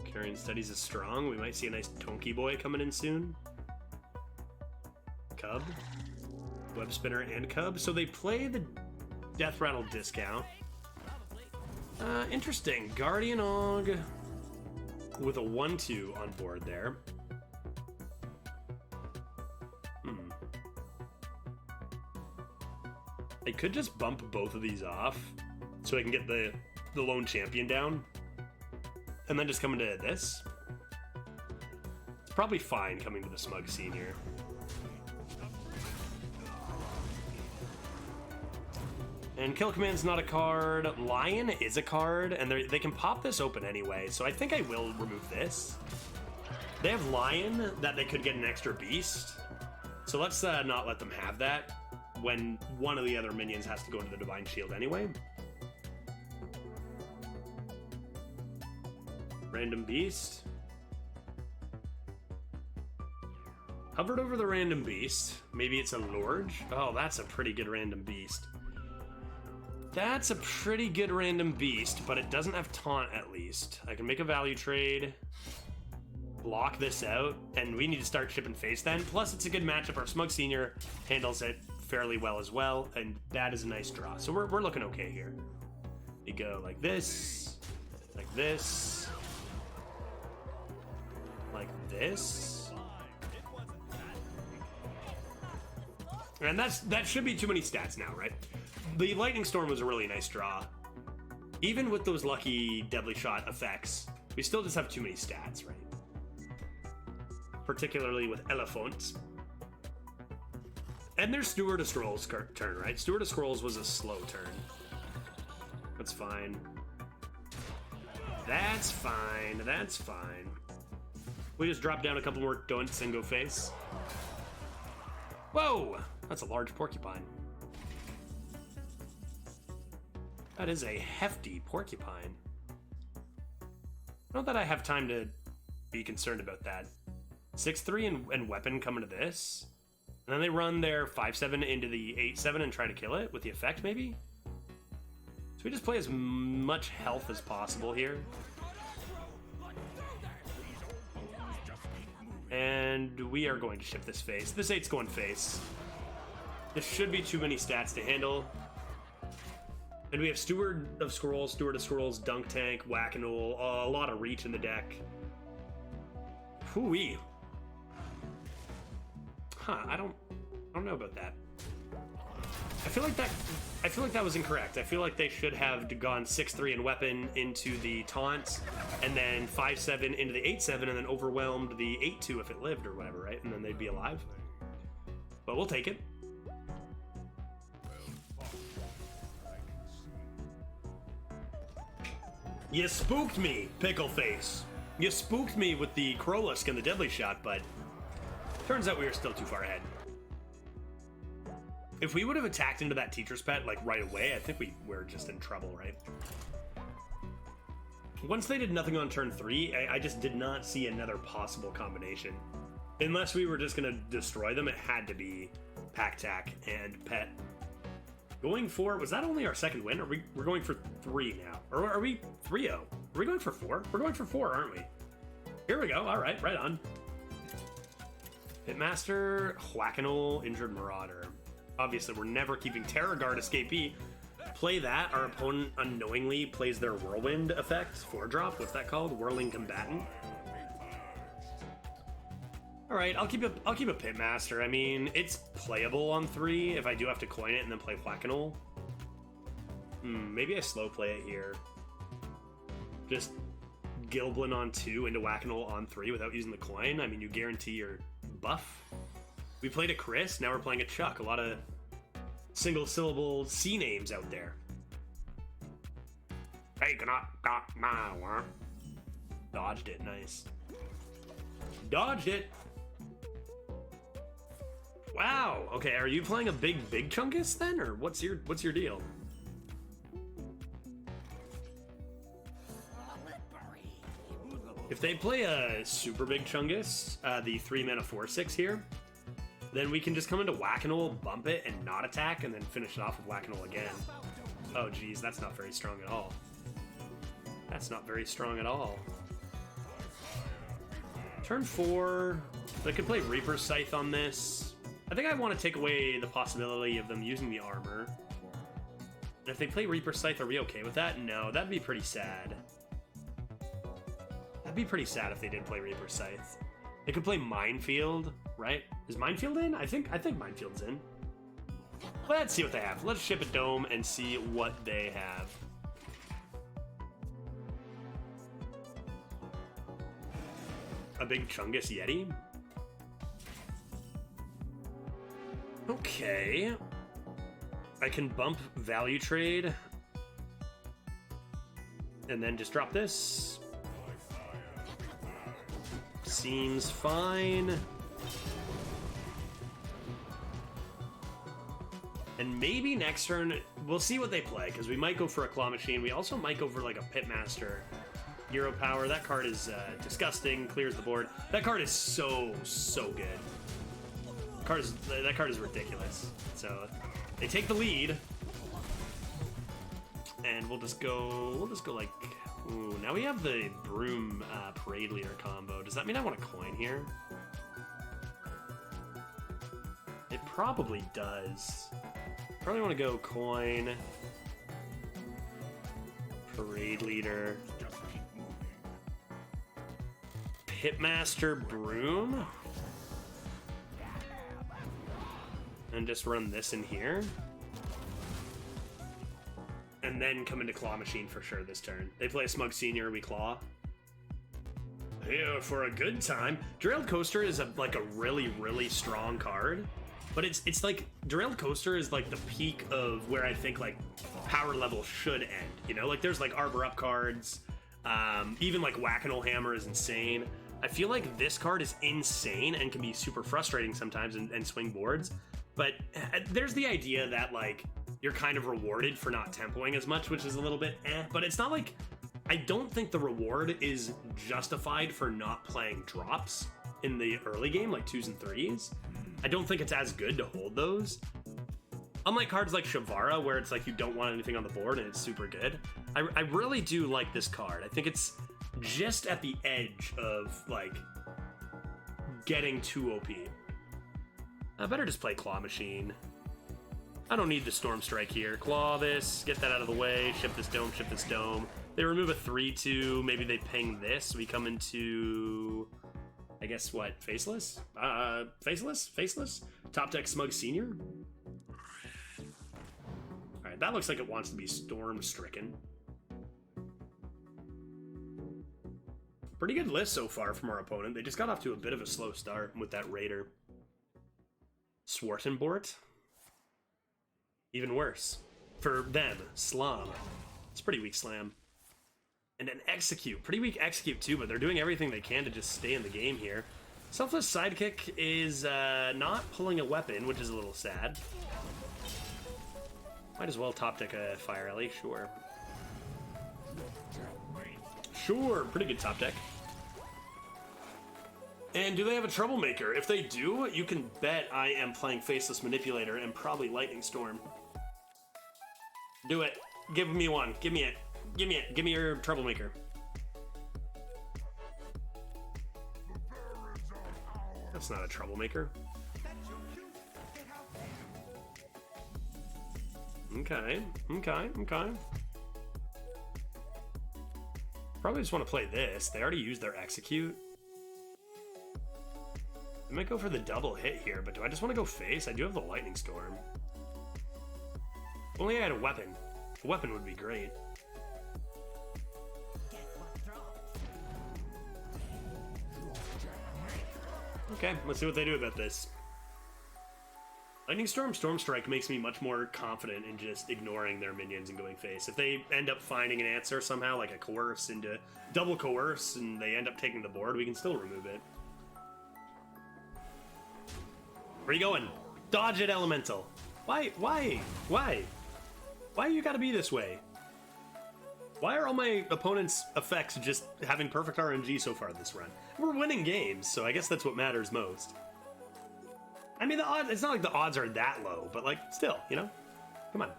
Carrion Studies is strong. We might see a nice Tonky Boy coming in soon. Cub. Web Spinner and Cub. So they play the Death Rattle discount. Interesting. Guardian Og with a 1/2 on board there. I could just bump both of these off so I can get the lone champion down. And then just come into this. It's probably fine coming to the Smug Senior. And Kill Command's not a card. Lion is a card, and they can pop this open anyway, so I think I will remove this. They have Lion that they could get an extra beast, so let's not let them have that when one of the other minions has to go into the Divine Shield anyway. Random Beast. Hovered over the Random Beast. Maybe it's a Lorge. Oh, that's a pretty good Random Beast. That's a pretty good Random Beast, but it doesn't have Taunt at least. I can make a value trade, block this out, and we need to start shipping face then. Plus, it's a good matchup. Our Smug Senior handles it fairly well as well, and that is a nice draw. So we're looking okay here. We go like this, like this, like this. And that should be too many stats now, right? The Lightning Storm was a really nice draw. Even with those lucky Deadly Shot effects, we still just have too many stats, right? Particularly with Elephant. And there's Steward of Scrolls turn, right? Steward of Scrolls was a slow turn. That's fine. That's fine. That's fine. We just drop down a couple more dunts and go face. Whoa! That's a large porcupine. That is a hefty porcupine. Not that I have time to be concerned about that. 6/3 and weapon coming to this. And then they run their 5/7 into the 8/7 and try to kill it with the effect, maybe? So we just play as much health as possible here. And we are going to ship this face. This 8's going face. This should be too many stats to handle. And we have Steward of Scrolls, Dunk Tank, Whack-A-Nole, a lot of reach in the deck. Hoo-wee. Huh, I don't know about that. I feel like that was incorrect. I feel like they should have gone 6-3 in weapon into the taunt, and then 5-7 into the 8-7, and then overwhelmed the 8-2 if it lived or whatever, right? And then they'd be alive. But we'll take it. You spooked me, Pickle Face. You spooked me with the Krolisk and the Deadly Shot, but turns out we were still too far ahead. If we would have attacked into that Teacher's Pet, like, right away, I think we were just in trouble, right? Once they did nothing on turn 3, I just did not see another possible combination. Unless we were just going to destroy them, it had to be Pack-Tack and Pet. Going for, was that only our second win? We're going for 3 now. Or are we 3-0? Are we going for 4? We're going for 4, aren't we? Here we go. All right, right on. Pitmaster, Whack-A-Knoll, Injured Marauder. Obviously, we're never keeping Terror Guard Escapee. Play that, our opponent unknowingly plays their Whirlwind effect, 4-drop, what's that called? Whirling Combatant. Alright, I'll keep a Pitmaster. I mean, it's playable on 3 if I do have to coin it and then play Whack-A-Knoll. Maybe I slow play it here. Just Gilblin on 2 into Whack-A-Knoll on 3 without using the coin. I mean, you guarantee your buff. We played a Chris, now we're playing a Chuck. A lot of single-syllable C names out there. Hey, cannot got my worm. Dodged it, nice. Dodged it. Wow. Okay, are you playing a big Chungus then, or what's your deal? If they play a super big Chungus, the 3-mana 4/6 here, then we can just come into Whack-A-Knoll, bump it, and not attack, and then finish it off with Whack-A-Knoll again. Oh, geez, that's not very strong at all. That's not very strong at all. Turn 4, I could play Reaper's Scythe on this. I think I want to take away the possibility of them using the armor. And if they play Reaper's Scythe, are we okay with that? No, that'd be pretty sad. That'd be pretty sad if they did play Reaper's Scythe. They could play Minefield, right? Is Minefield in? I think Minefield's in. Let's see what they have. Let's ship a Dome and see what they have. A big Chungus Yeti? Okay. I can bump Value Trade. And then just drop this. Seems fine. And maybe next turn, we'll see what they play, because we might go for a Claw Machine. We also might go for like a Pitmaster. Hero Power. That card is disgusting, clears the board. That card is so good. That card is ridiculous. So they take the lead. And we'll just go like, ooh, now we have the Broom Parade Leader combo. Does that mean I want a coin here? It probably does. Probably want to go coin, Parade Leader, Pitmaster, Broom, and just run this in here. And then come into Claw Machine for sure this turn. They play a Smug Senior, we Claw. Here for a good time. Derailed Coaster is like a really strong card. But it's like, Derailed Coaster is like the peak of where I think like power level should end, you know? Like there's like Arbor Up cards, even like Whack-A-Knoll Hammer is insane. I feel like this card is insane and can be super frustrating sometimes and swing boards. But there's the idea that like you're kind of rewarded for not tempoing as much, which is a little bit but it's not like, I don't think the reward is justified for not playing drops in the early game, like 2s and 3s. I don't think it's as good to hold those. Unlike cards like Shavara, where it's like you don't want anything on the board and it's super good. I really do like this card. I think it's just at the edge of like getting too OP. I better just play Claw Machine. I don't need the Storm Strike here. Claw this, get that out of the way, ship this Dome, ship this Dome. They remove a 3-2, maybe they ping this. We come into I guess what? Faceless? Faceless? Faceless? Top deck Smug Senior? Alright, that looks like it wants to be Storm Stricken. Pretty good list so far from our opponent. They just got off to a bit of a slow start with that Raider. Swartenbort? Even worse. For them, Slam. It's pretty weak Slam. And an Execute. Pretty weak Execute too, but they're doing everything they can to just stay in the game here. Selfless Sidekick is not pulling a weapon, which is a little sad. Might as well top deck a Fire Alley, sure. Sure, pretty good top deck. And do they have a Troublemaker? If they do, you can bet I am playing Faceless Manipulator and probably Lightning Storm. Do it. Give me one. Give me it. Give me it. Give me your Troublemaker. That's not a Troublemaker. Okay. Probably just want to play this. They already used their Execute. I might go for the double hit here, but do I just want to go face? I do have the Lightning Storm. If only I had a weapon. A weapon would be great. Okay, let's see what they do about this. Lightning Storm, Storm Strike makes me much more confident in just ignoring their minions and going face. If they end up finding an answer somehow, like a Coerce into double Coerce, and they end up taking the board, we can still remove it. Where you going? Dodge it, Elemental. Why you gotta be this way? Why are all my opponent's effects just having perfect RNG so far this run? We're winning games, so I guess that's what matters most. I mean, the odds, it's not like the odds are that low, but like, still, you know? Come on.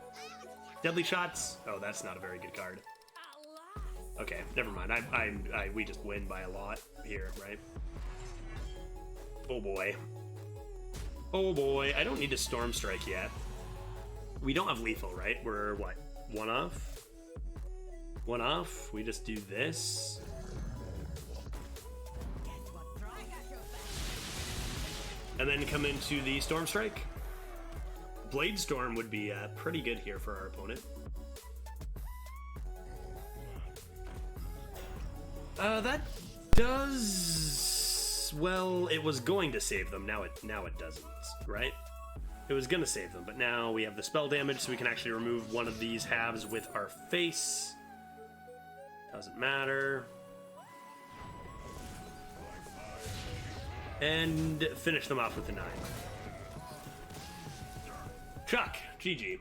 Deadly Shots. Oh, that's not a very good card. Okay, never mind. We just win by a lot here, right? Oh boy. Oh boy, I don't need to Storm Strike yet. We don't have lethal, right? We're, what, one off? One off. We just do this. And then come into the Storm Strike. Blade Storm would be pretty good here for our opponent. That does... Well, it was going to save them. Now it doesn't, right? It was gonna save them, but now we have the spell damage, so we can actually remove one of these halves with our face. Doesn't matter. And finish them off with the 9. Chuck, GG.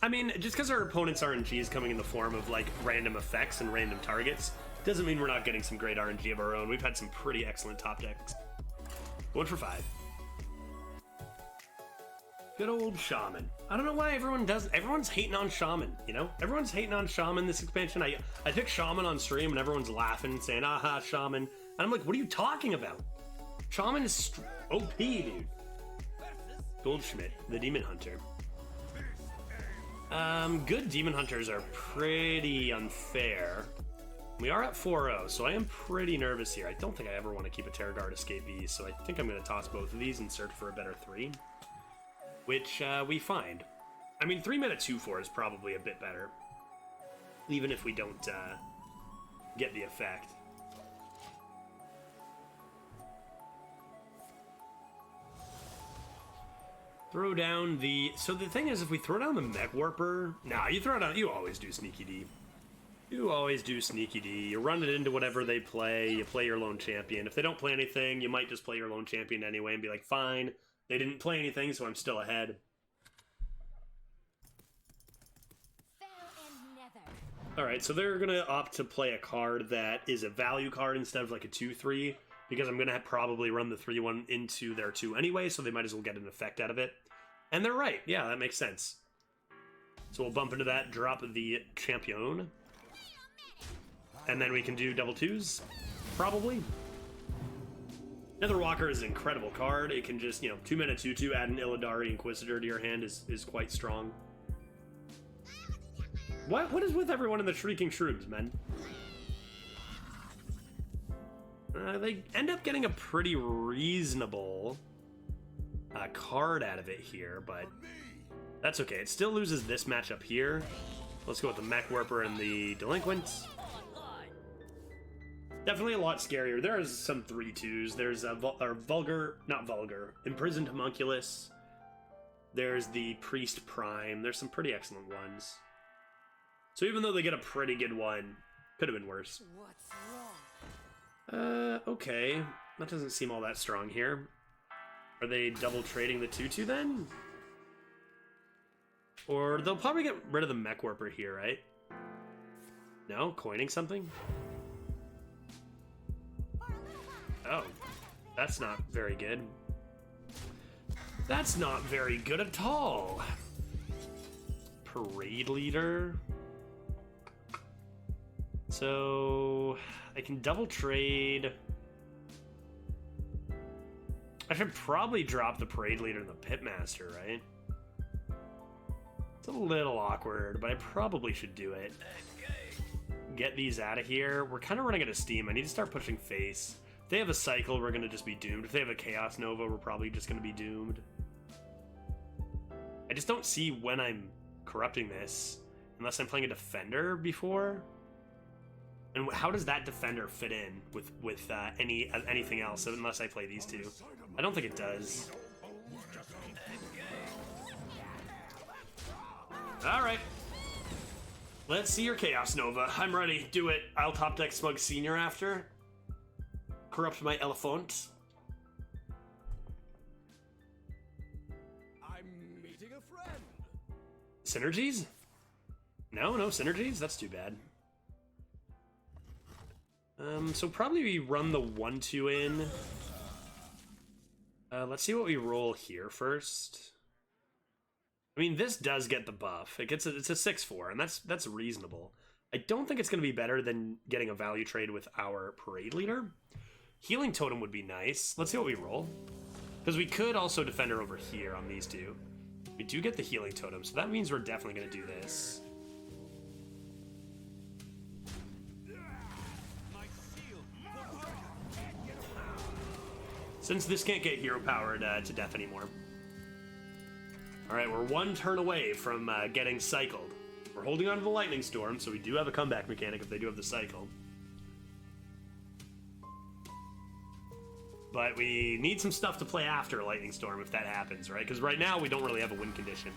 I mean, just because our opponent's RNG is coming in the form of, like, random effects and random targets, doesn't mean we're not getting some great RNG of our own. We've had some pretty excellent top decks. 1 for 5. Good old Shaman. I don't know why everyone's hating on Shaman, you know? Everyone's hating on Shaman this expansion. I picked Shaman on stream and everyone's laughing, saying, aha, Shaman. And I'm like, what are you talking about? Shaman is OP, dude. Goldschmidt, the Demon Hunter. Good Demon Hunters are pretty unfair. We are at 4-0, so I am pretty nervous here. I don't think I ever want to keep a Terror Guard Escapee, so I think I'm going to toss both of these and search for a better 3. Which, we find. I mean, 3-mana 2/4 is probably a bit better. Even if we don't, get the effect. Throw down the... So the thing is, if we throw down the Mech Warper... Nah, you throw down... You always do Sneaky D. You always do Sneaky D. You run it into whatever they play. You play your lone champion. If they don't play anything, you might just play your lone champion anyway and be like, fine. They didn't play anything, so I'm still ahead. Alright, so they're going to opt to play a card that is a value card instead of like a 2-3, because I'm going to probably run the 3-1 into their 2 anyway, so they might as well get an effect out of it. And they're right. Yeah, that makes sense. So we'll bump into that, drop the Champion. And then we can do double 2s, probably. Nether Walker is an incredible card. It can just, 2-mana 2/2, add an Illidari Inquisitor to your hand is quite strong. What is with everyone in the Shrieking Shrooms, men? They end up getting a pretty reasonable card out of it here, but that's okay. It still loses this matchup here. Let's go with the Mech Warper and the Delinquent. Definitely a lot scarier. There's some 3-2s. There's a Imprisoned Homunculus. There's the Priest Prime. There's some pretty excellent ones. So even though they get a pretty good one, could have been worse. Okay. That doesn't seem all that strong here. Are they double trading the 2-2 then? Or they'll probably get rid of the Mech Warper here, right? No? Coining something? Oh. That's not very good. That's not very good at all. Parade Leader. So I can double trade. I should probably drop the Parade Leader and the Pitmaster, right? It's a little awkward, but I probably should do it. Get these out of here. We're kind of running out of steam. I need to start pushing Face. If they have a Cycle, we're going to just be doomed. If they have a Chaos Nova, we're probably just going to be doomed. I just don't see when I'm corrupting this, unless I'm playing a Defender before. And how does that Defender fit in with anything else, unless I play these two? I don't think it does. Alright. Let's see your Chaos Nova. I'm ready. Do it. I'll top deck Smug Senior after. Corrupt my Elephant. I'm meeting a friend. Synergies? No synergies? That's too bad. So probably we run the 1-2 in. Let's see what we roll here first. I mean, this does get the buff. It's a 6-4, and that's reasonable. I don't think it's going to be better than getting a value trade with our Parade Leader. Healing Totem would be nice. Let's see what we roll. Because we could also Defender over here on these two. We do get the Healing Totem, so that means we're definitely going to do this. Since this can't get hero powered to death anymore. Alright, we're one turn away from getting cycled. We're holding on to the Lightning Storm, so we do have a comeback mechanic if they do have the cycle. But we need some stuff to play after Lightning Storm if that happens, right? Because right now we don't really have a win condition.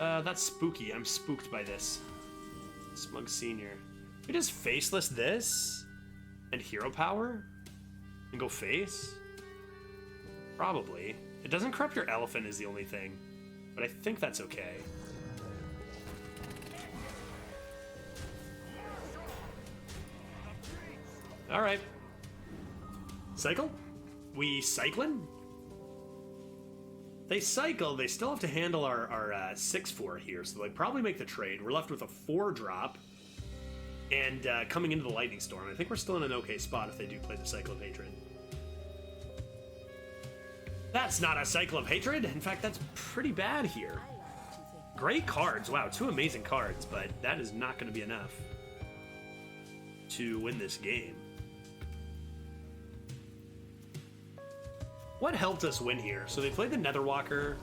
That's spooky. I'm spooked by this. Smug Senior. We just Faceless this? And hero power? And go face? Probably. It doesn't corrupt your elephant is the only thing. But I think that's okay. Alright. Cycle? We cycling? They cycle, they still have to handle our 6-4 here, so they probably make the trade. We're left with a 4-drop. And coming into the Lightning Storm. I think we're still in an okay spot if they do play the Cycle of Hatred. That's not a Cycle of Hatred. In fact, that's pretty bad here. Great cards. Wow, 2 amazing cards, but that is not going to be enough to win this game. What helped us win here? So they played the Netherwalker.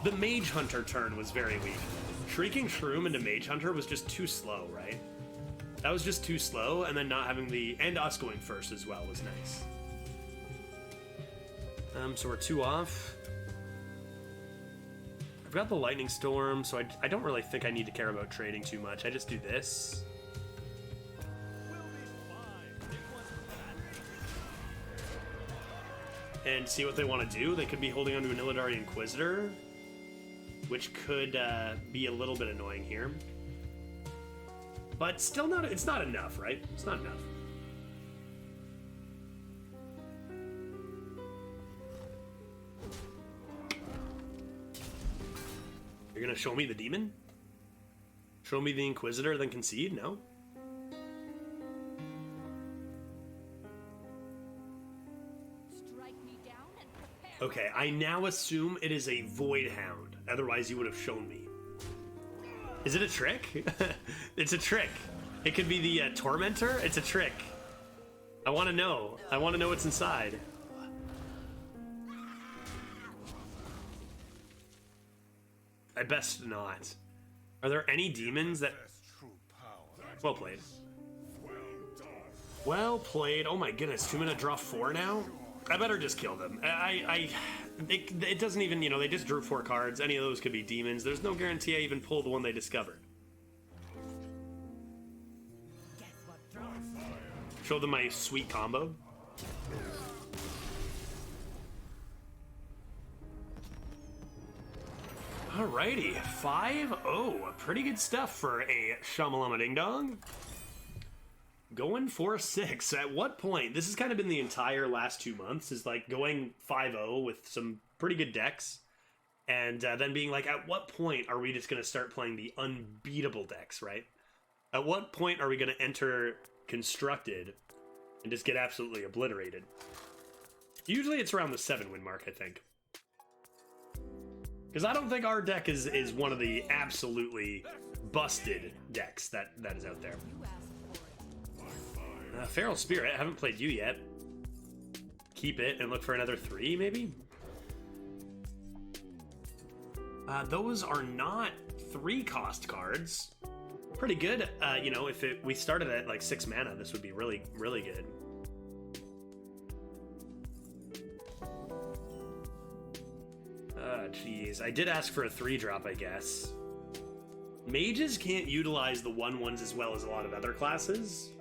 The Mage Hunter turn was very weak. Shrieking Shroom into Mage Hunter was just too slow, right? That was just too slow, and then not having the... And us going first as well was nice. So we're 2 off. I've got the Lightning Storm, so I don't really think I need to care about trading too much. I just do this. And see what they want to do. They could be holding onto an Illidari Inquisitor, which could be a little bit annoying here. But still not, it's not enough, right? It's not enough. You're gonna show me the demon? Show me the Inquisitor, then concede? No? Okay, I now assume it is a Void Hound. Otherwise, you would have shown me. Is it a trick? It's a trick. It could be the Tormentor. It's a trick. I want to know. I want to know what's inside. I best not. Are there any demons that... Well played. Well played. Oh my goodness, 2 mana draw 4 now? I better just kill them. It doesn't even, you know, they just drew 4 cards. Any of those could be demons. There's no guarantee I even pull the one they discovered. Show them my sweet combo. Alrighty, 5-0. Pretty good stuff for a Shamalama Ding Dong. Going 4-6. At what point? This has kind of been the entire last 2 months, is like going 5-0 with some pretty good decks. And then being like, at what point are we just going to start playing the unbeatable decks, right? At what point are we going to enter Constructed and just get absolutely obliterated? Usually it's around the 7-win mark, I think. Because I don't think our deck is one of the absolutely busted decks that is out there. Feral Spirit, I haven't played you yet. Keep it and look for another 3, maybe? Those are not 3-cost cards. Pretty good. You know, if we started at like 6 mana, this would be really, really good. Jeez. I did ask for a 3-drop, I guess. Mages can't utilize the 1/1s as well as a lot of other classes.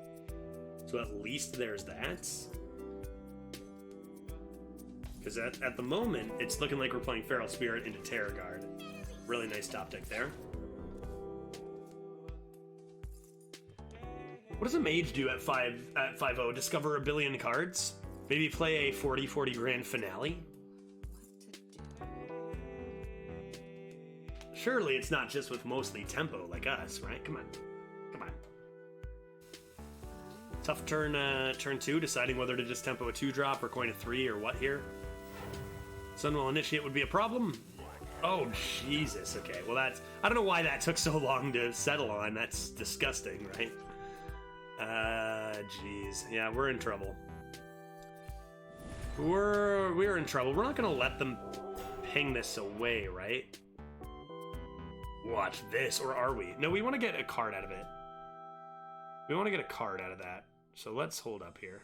So at least there's that. Because at the moment, it's looking like we're playing Feral Spirit into Terror Guard. Really nice top deck there. What does a mage do at 5-0? Discover a billion cards? Maybe play a 40-40 grand finale? Surely it's not just with mostly tempo like us, right? Come on. Come on. Tough turn 2, deciding whether to just tempo a 2-drop or coin a 3 or what here. Sunwell Initiate would be a problem. Oh, Jesus. Okay, well that's... I don't know why that took so long to settle on. That's disgusting, right? Jeez. Yeah, we're in trouble. We're in trouble. We're not gonna let them ping this away, right? Watch this, or are we? No, we want to get a card out of it. We want to get a card out of that. So let's hold up here.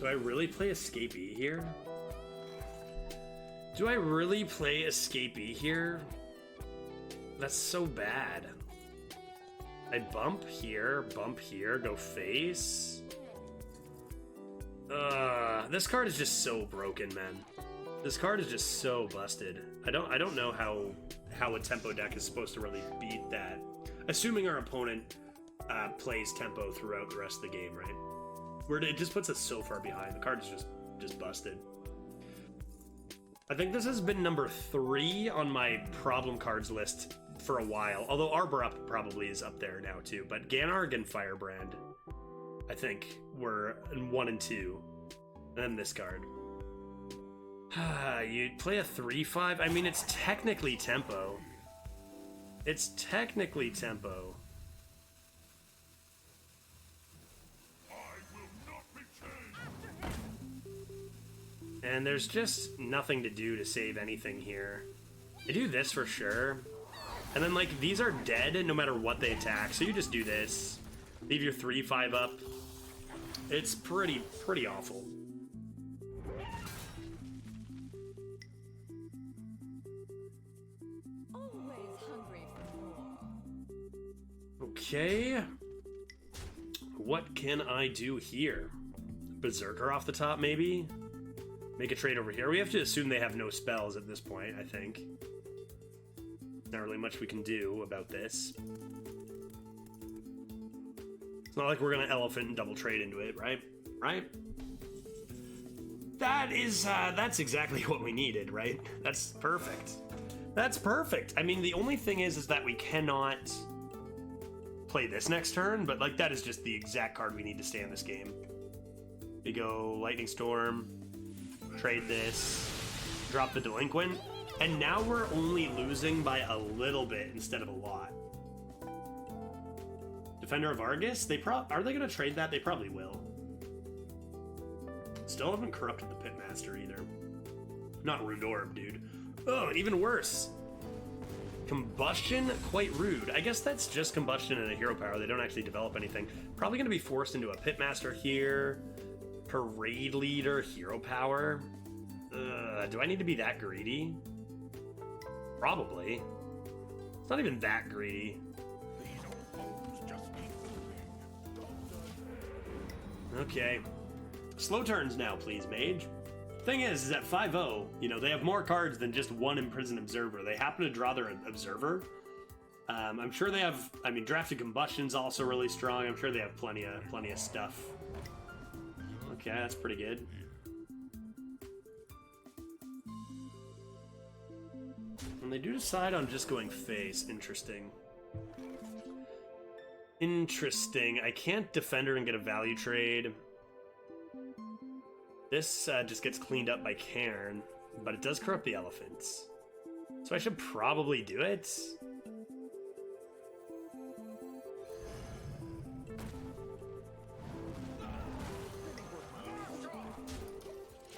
Do I really play Escapee here? Do I really play Escapee here? That's so bad. I bump here, go face. This card is just so broken, man. This card is just so busted. I don't know how a tempo deck is supposed to really beat that. Assuming our opponent plays tempo throughout the rest of the game, right? Where it just puts us so far behind. The card is just busted. I think this has been number 3 on my problem cards list for a while. Although Arbor Up probably is up there now too. But Ganarg and Firebrand, I think, were 1 and 2. And then this card. You play a 3/5? I mean, it's technically tempo. It's technically tempo. And there's just nothing to do to save anything here. I do this for sure. And then, like, these are dead no matter what they attack. So you just do this. Leave your 3/5 up. It's pretty awful. Always hungry for more. Okay. What can I do here? Berserker off the top, maybe? Make a trade over here. We have to assume they have no spells at this point, I think. Not really much we can do about this. It's not like we're gonna elephant and double trade into it, right? Right? That's exactly what we needed, right? That's perfect. That's perfect. I mean, the only thing is that we cannot play this next turn, but like that is just the exact card we need to stay in this game. We go Lightning Storm, trade this, drop the Delinquent, And now we're only losing by a little bit instead of a lot. Defender of Argus? Are they going to trade that? They probably will. Still haven't corrupted the Pitmaster either. Not Rude Orb, dude. Oh, even worse. Combustion? Quite rude. I guess that's just Combustion and a Hero Power. They don't actually develop anything. Probably going to be forced into a Pitmaster here. Parade Leader, Hero Power. Do I need to be that greedy? Probably. It's not even that greedy. Okay. Slow turns now, please, Mage. Thing is at 5-0, you know, they have more cards than just one Imprisoned Observer. They happen to draw their Observer. I'm sure they have, I mean, Drafted Combustion's also really strong. I'm sure they have plenty of stuff. Okay, that's pretty good. And they do decide on just going face. Interesting. Interesting. I can't Defender and get a value trade. This just gets cleaned up by Cairn, but it does corrupt the elephants. So I should probably do it.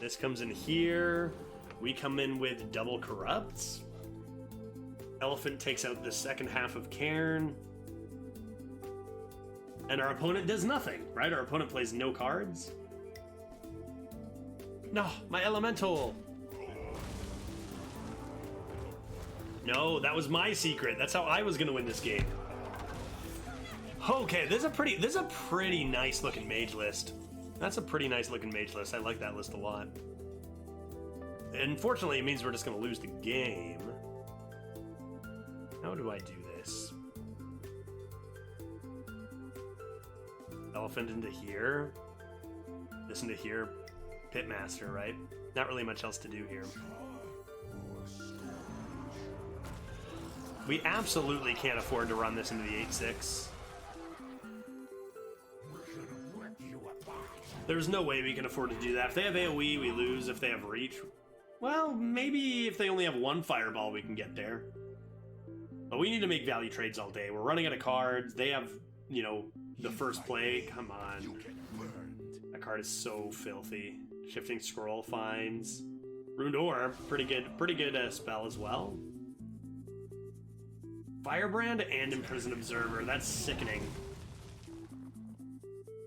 This comes in here. We come in with double corrupts. Elephant takes out the second half of Cairn. And our opponent does nothing, right? Our opponent plays no cards. No, my elemental. No, that was my secret. That's how I was gonna win this game. Okay, this is a pretty nice looking mage list. That's a pretty nice looking mage list. I like that list a lot. Unfortunately, it means we're just gonna lose the game. How do I do this? Elephant into here. This into here. Pitmaster, right? Not really much else to do here. We absolutely can't afford to run this into the 8-6. There's no way we can afford to do that. If they have AoE, we lose. If they have reach, well, maybe if they only have one fireball, we can get there. But we need to make value trades all day. We're running out of cards. They have, you know, the first play. Come on. That card is so filthy. Shifting Scroll finds. Ruined Orb, pretty good spell as well. Firebrand and Imprisoned Observer, that's sickening.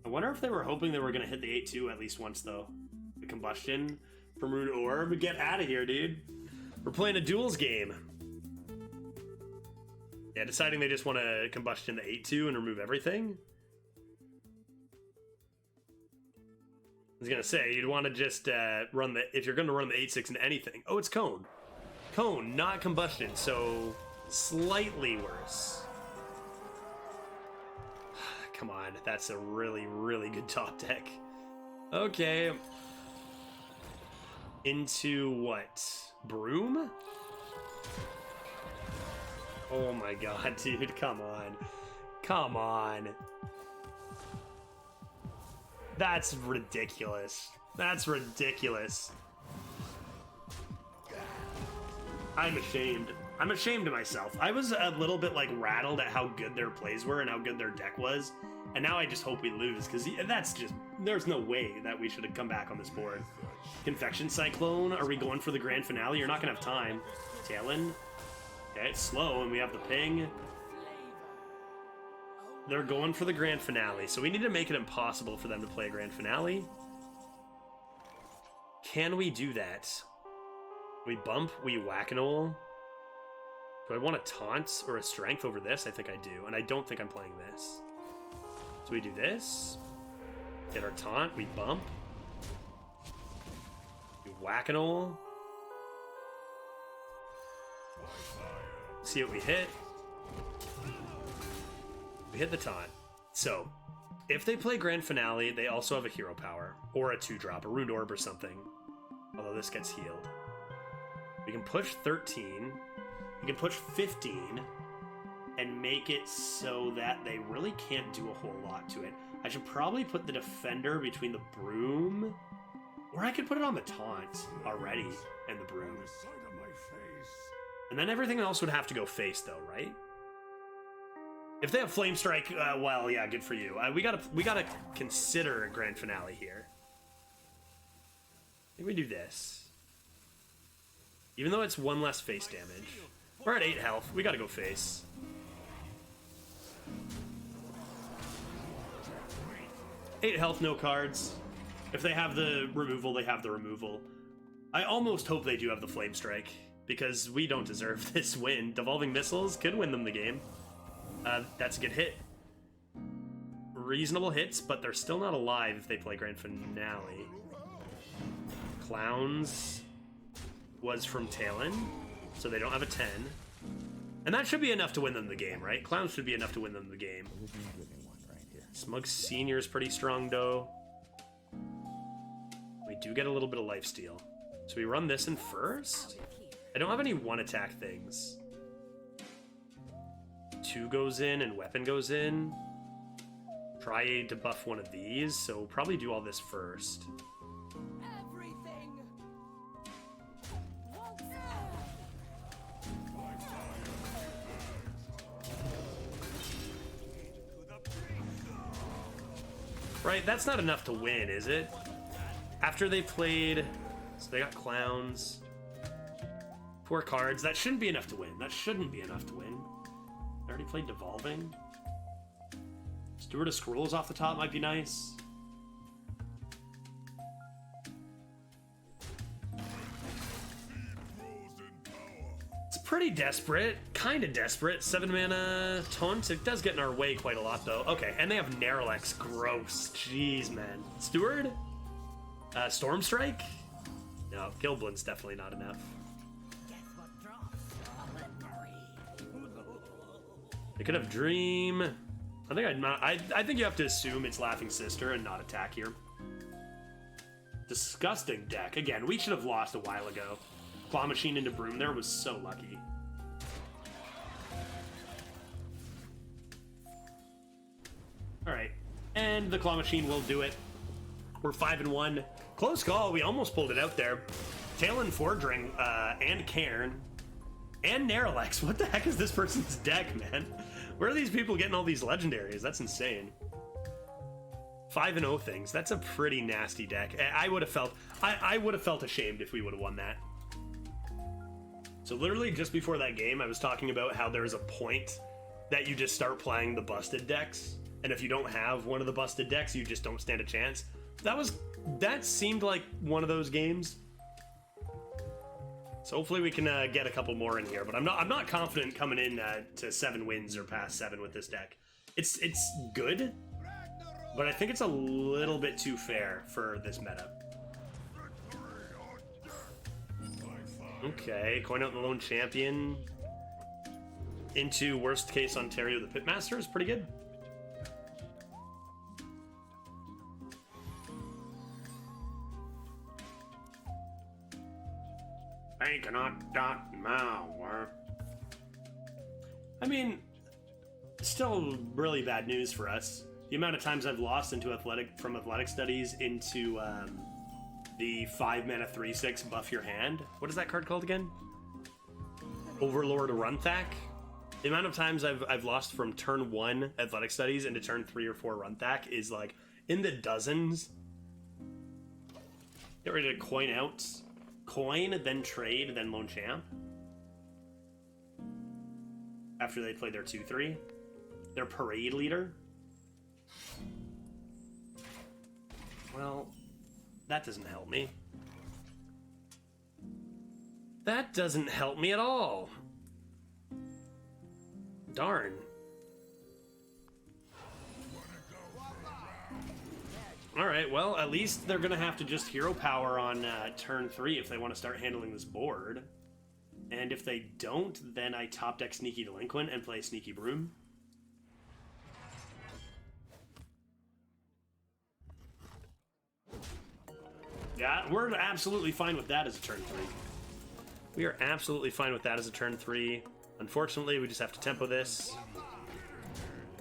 I wonder if they were hoping they were going to hit the 8-2 at least once, though. The Combustion from Ruined Orb. Get out of here, dude. We're playing a duels game. Yeah, deciding they just want to Combustion the 8-2 and remove everything. I was gonna say, you'd want to just run the, if you're gonna run the 8-6 into anything. Oh, it's Cone. Cone, not Combustion, so slightly worse. Come on, that's a really, really good top deck. Okay. Into what? Broom? Oh my god, dude, come on. Come on. That's ridiculous. That's ridiculous. I'm ashamed. I'm ashamed of myself. I was a little bit like rattled at how good their plays were and how good their deck was. And now I just hope we lose, because that's just, there's no way that we should have come back on this board. Confection Cyclone, are we going for the grand finale? You're not gonna have time. Talon. Okay, it's slow and we have the ping. They're going for the grand finale, so we need to make it impossible for them to play a grand finale. Can we do that? We bump, we whack-a-nole. Do I want a taunt or a strength over this? I think I do, and I don't think I'm playing this. So we do this. Get our taunt, we bump. We whack-a-nole. See what we hit. We hit the taunt. So, if they play Grand Finale, they also have a hero power. Or a 2-drop, a Ruined Orb or something. Although this gets healed. We can push 13. We can push 15. And make it so that they really can't do a whole lot to it. I should probably put the Defender between the Broom. Or I could put it on the Taunt already and the Broom. The sight of my face And then everything else would have to go face, though, right? If they have Flame Strike, well, yeah, good for you. We gotta consider a grand finale here. I think we do this. Even though it's 1 less face damage. We're at 8 health. We gotta go face. Eight health, no cards. If they have the removal, they have the removal. I almost hope they do have the Flame Strike, because we don't deserve this win. Devolving Missiles could win them the game. That's a good hit. Reasonable hits, but they're still not alive if they play Grand Finale. Clowns was from Talon, so they don't have a 10. And that should be enough to win them the game, right? Clowns should be enough to win them the game. Smug Senior is pretty strong, though. We do get a little bit of lifesteal. So we run this in first? I don't have any 1-attack things. 2 goes in and weapon goes in. Try to buff one of these, so we'll probably do all this first. Everything. Right, that's not enough to win, is it? After they played... So they got Clowns. 4 cards. That shouldn't be enough to win. That shouldn't be enough to win. They already played Devolving. Steward of Scrolls off the top might be nice. It's pretty desperate. Kind of desperate. 7 mana taunt. It does get in our way quite a lot, though. Okay, and they have Nerlex. Gross. Jeez, man. Steward? Storm Strike? No, Gilblin's definitely not enough. They could have Dream. I think you have to assume it's Laughing Sister and not attack here. Disgusting deck. Again, we should have lost a while ago. Claw Machine into Broom there was so lucky. Alright. And the Claw Machine will do it. We're 5-1. Close call. We almost pulled it out there. Talon Fordring, and Cairn. And Nerlex. What the heck is this person's deck, man? Where are these people getting all these legendaries? That's insane. 5-0 things. That's a pretty nasty deck. I would have felt ashamed if we would have won that. So literally just before that game, I was talking about how there is a point that you just start playing the busted decks, and if you don't have one of the busted decks, you just don't stand a chance. That seemed like one of those games. So hopefully we can get a couple more in here, but I'm not confident coming in to 7 wins or past 7 with this deck. It's good, but I think it's a little bit too fair for this meta. Okay, coin out the Lone Champion into worst case Ontario the Pitmaster is pretty good. I cannot dot malware. I mean, still really bad news for us. The amount of times I've lost into from athletic studies into the 5 mana 3/6 buff your hand. What is that card called again? Overlord Runthak. The amount of times I've lost from turn 1 athletic studies into turn 3 or 4 Runthak is like in the dozens. Get ready to coin out. Coin, then trade, then Lone Champ. After they play their 2/3. Their Parade Leader. Well, that doesn't help me. That doesn't help me at all. Darn. Alright, well, at least they're going to have to just hero power on turn 3 if they want to start handling this board. And if they don't, then I top deck Sneaky Delinquent and play Sneaky Broom. Yeah, we're absolutely fine with that as a turn 3. We are absolutely fine with that as a turn 3. Unfortunately, we just have to tempo this.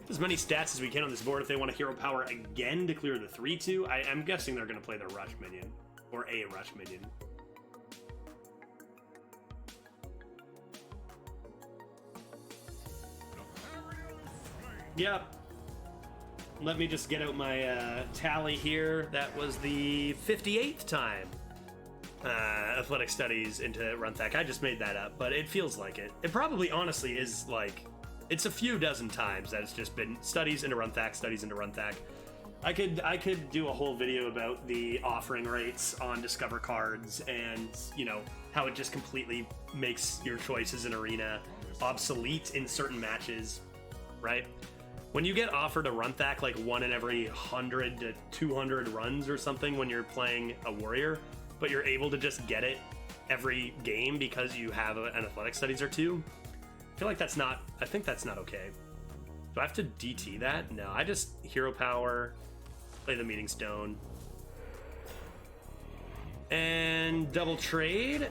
As many stats as we can on this board if they want to hero power again to clear the 3/2. I'm guessing they're going to play their Rush minion. Or a Rush minion. Yep. Let me just get out my tally here. That was the 58th time athletic studies into Runthack. I just made that up, but it feels like it. It probably honestly is like, it's a few dozen times that it's just been studies into Runthack, studies into Runthack. I could do a whole video about the offering rates on Discover cards and, you know, how it just completely makes your choices in Arena obsolete in certain matches, right? When you get offered a Runthack like one in every 100 to 200 runs or something when you're playing a warrior, but you're able to just get it every game because you have an athletic studies or two, I feel like that's not, I think that's not okay. Do I have to DT that? No, I just hero power, play the Meeting Stone, and double trade.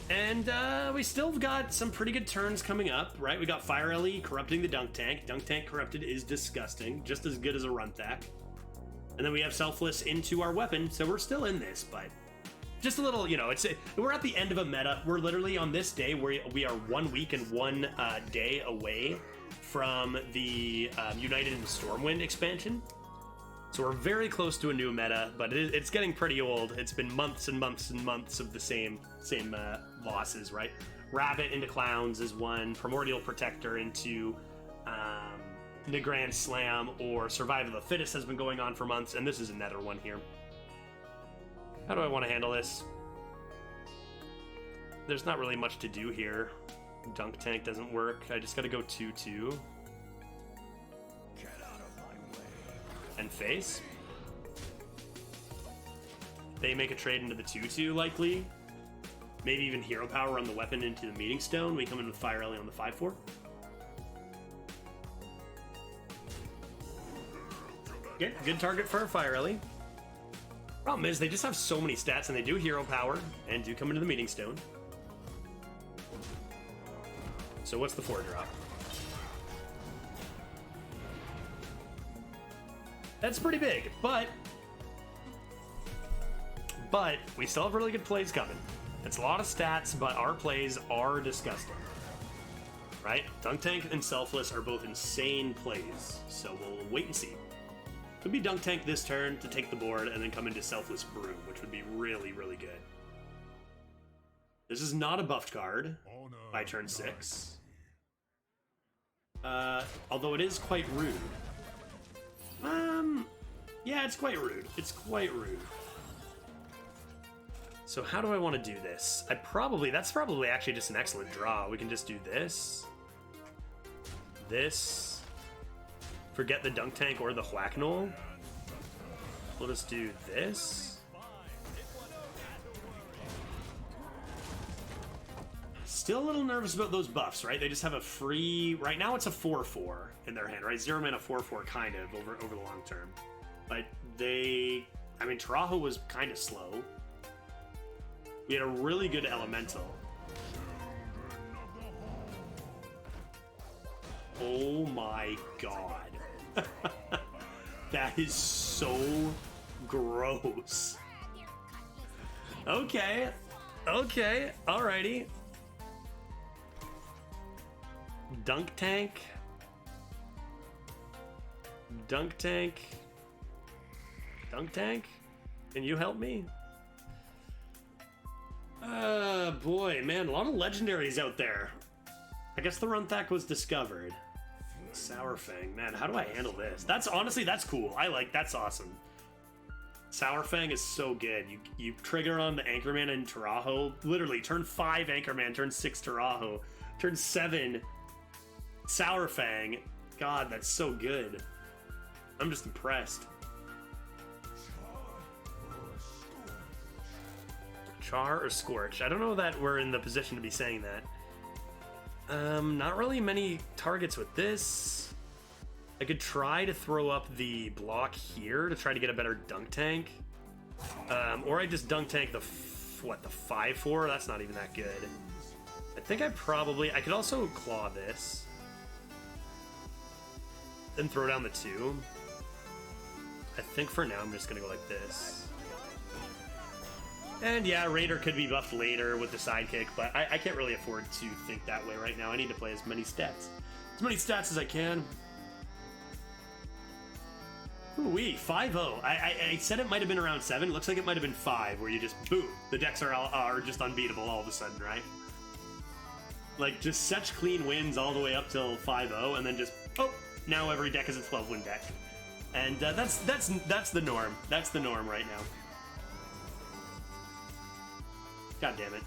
And we still got some pretty good turns coming up, right? We got Fire Ellie corrupting the Dunk Tank. Dunk Tank corrupted is disgusting, just as good as a Runthack. And then we have Selfless into our weapon, so we're still in this, but just a little, you know, we're at the end of a meta. We're literally on this day where we are 1 week and 1 day away from the United in Stormwind expansion. So we're very close to a new meta, but it's getting pretty old. It's been months and months and months of the same losses, right? Rabbit into Clowns is one, Primordial Protector into the Grand Slam, or Survival of the Fittest has been going on for months, and this is another one here. How do I want to handle this? There's not really much to do here. Dunk Tank doesn't work. I just gotta go 2-2. And face. They make a trade into the 2-2 likely. Maybe even hero power on the weapon into the Meeting Stone. We come in with Fire Ellie on the 5-4. Good target for Fire Ellie. Problem is, they just have so many stats, and they do hero power and do come into the Meeting Stone. So what's the 4-drop? That's pretty big, but we still have really good plays coming. It's a lot of stats, but our plays are disgusting. Right? Dunk Tank and Selfless are both insane plays, so we'll wait and see. Could be Dunk Tank this turn to take the board and then come into Selfless Broom, which would be really, really good. This is not a buffed card by turn 6. Although it is quite rude. Yeah, it's quite rude. It's quite rude. So how do I want to do this? That's probably actually just an excellent draw. We can just do this. This. Forget the Dunk Tank or the Whack-Null. We'll just do this. Still a little nervous about those buffs, right? They just have a free... Right now it's a 4-4 in their hand, right? 0 mana 4-4 kind of over the long term. But they... I mean, Taraho was kind of slow. We had a really good Elemental. Oh my god. That is so gross. Okay. Okay. Alrighty. Dunk Tank. Dunk Tank. Dunk Tank? Can you help me? Boy, man, a lot of legendaries out there. I guess the Runthack was discovered. Sourfang, man, how do I handle this? That's honestly, that's cool. That's awesome. Sourfang is so good. You trigger on the Anchorman and Taraho. Literally, turn 5 Anchorman, turn 6 Taraho, turn 7 Sourfang. God, that's so good. I'm just impressed. Char or Scorch? I don't know that we're in the position to be saying that. Not really many targets with this. I could try to throw up the block here to try to get a better Dunk Tank. Or I just Dunk Tank the 5-4? That's not even that good. I think I could also claw this. Then throw down the 2. I think for now I'm just gonna go like this. And yeah, Raider could be buffed later with the sidekick, but I can't really afford to think that way right now. I need to play as many stats as many stats as I can. Ooh-wee, 5-0. I said it might have been around 7. Looks like it might have been 5, where you just, boom, the decks are just unbeatable all of a sudden, right? Like, just such clean wins all the way up till 5-0, and then just, oh, now every deck is a 12-win deck. And that's the norm. That's the norm right now. God damn it.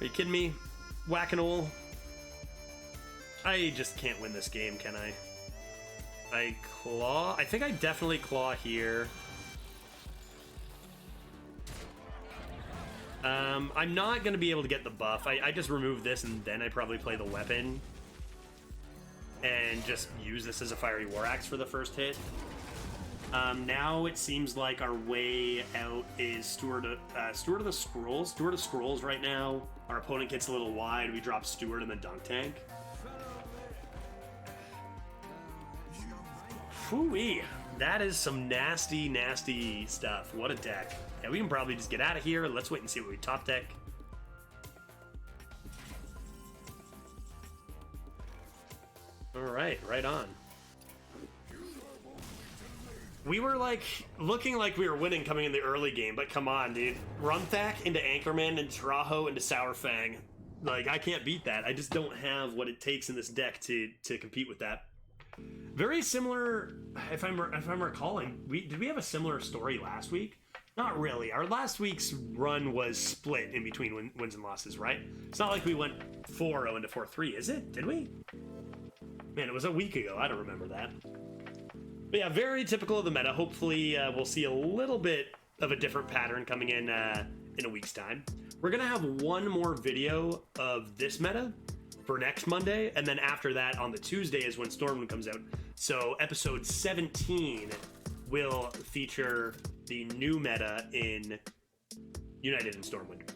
Are you kidding me? Whack-a-nole. I just can't win this game, can I? I claw? I think I definitely claw here. I'm not going to be able to get the buff. I just remove this and then I probably play the weapon. And just use this as a Fiery War Axe for the first hit. Now it seems like our way out is Steward of the Scrolls. Steward of Scrolls right now. Our opponent gets a little wide. We drop Steward and then Dunk Tank. Phooey. That is some nasty, nasty stuff. What a deck. Yeah, we can probably just get out of here. Let's wait and see what we top deck. Alright, right on. We were like looking like we were winning coming in the early game, but come on, dude. Runthak into Anchorman and Traho into Sourfang. Like, I can't beat that. I just don't have what it takes in this deck to compete with that. Very similar, if I'm recalling, did we have a similar story last week? Not really. Our last week's run was split in between wins and losses, right? It's not like we went 4-0 into 4-3, is it? Did we? Man, it was a week ago. I don't remember that. But yeah, very typical of the meta. Hopefully, we'll see a little bit of a different pattern coming in a week's time. We're going to have one more video of this meta for next Monday, and then after that, on the Tuesday is when Stormwind comes out. So episode 17 will feature the new meta in United and Stormwind.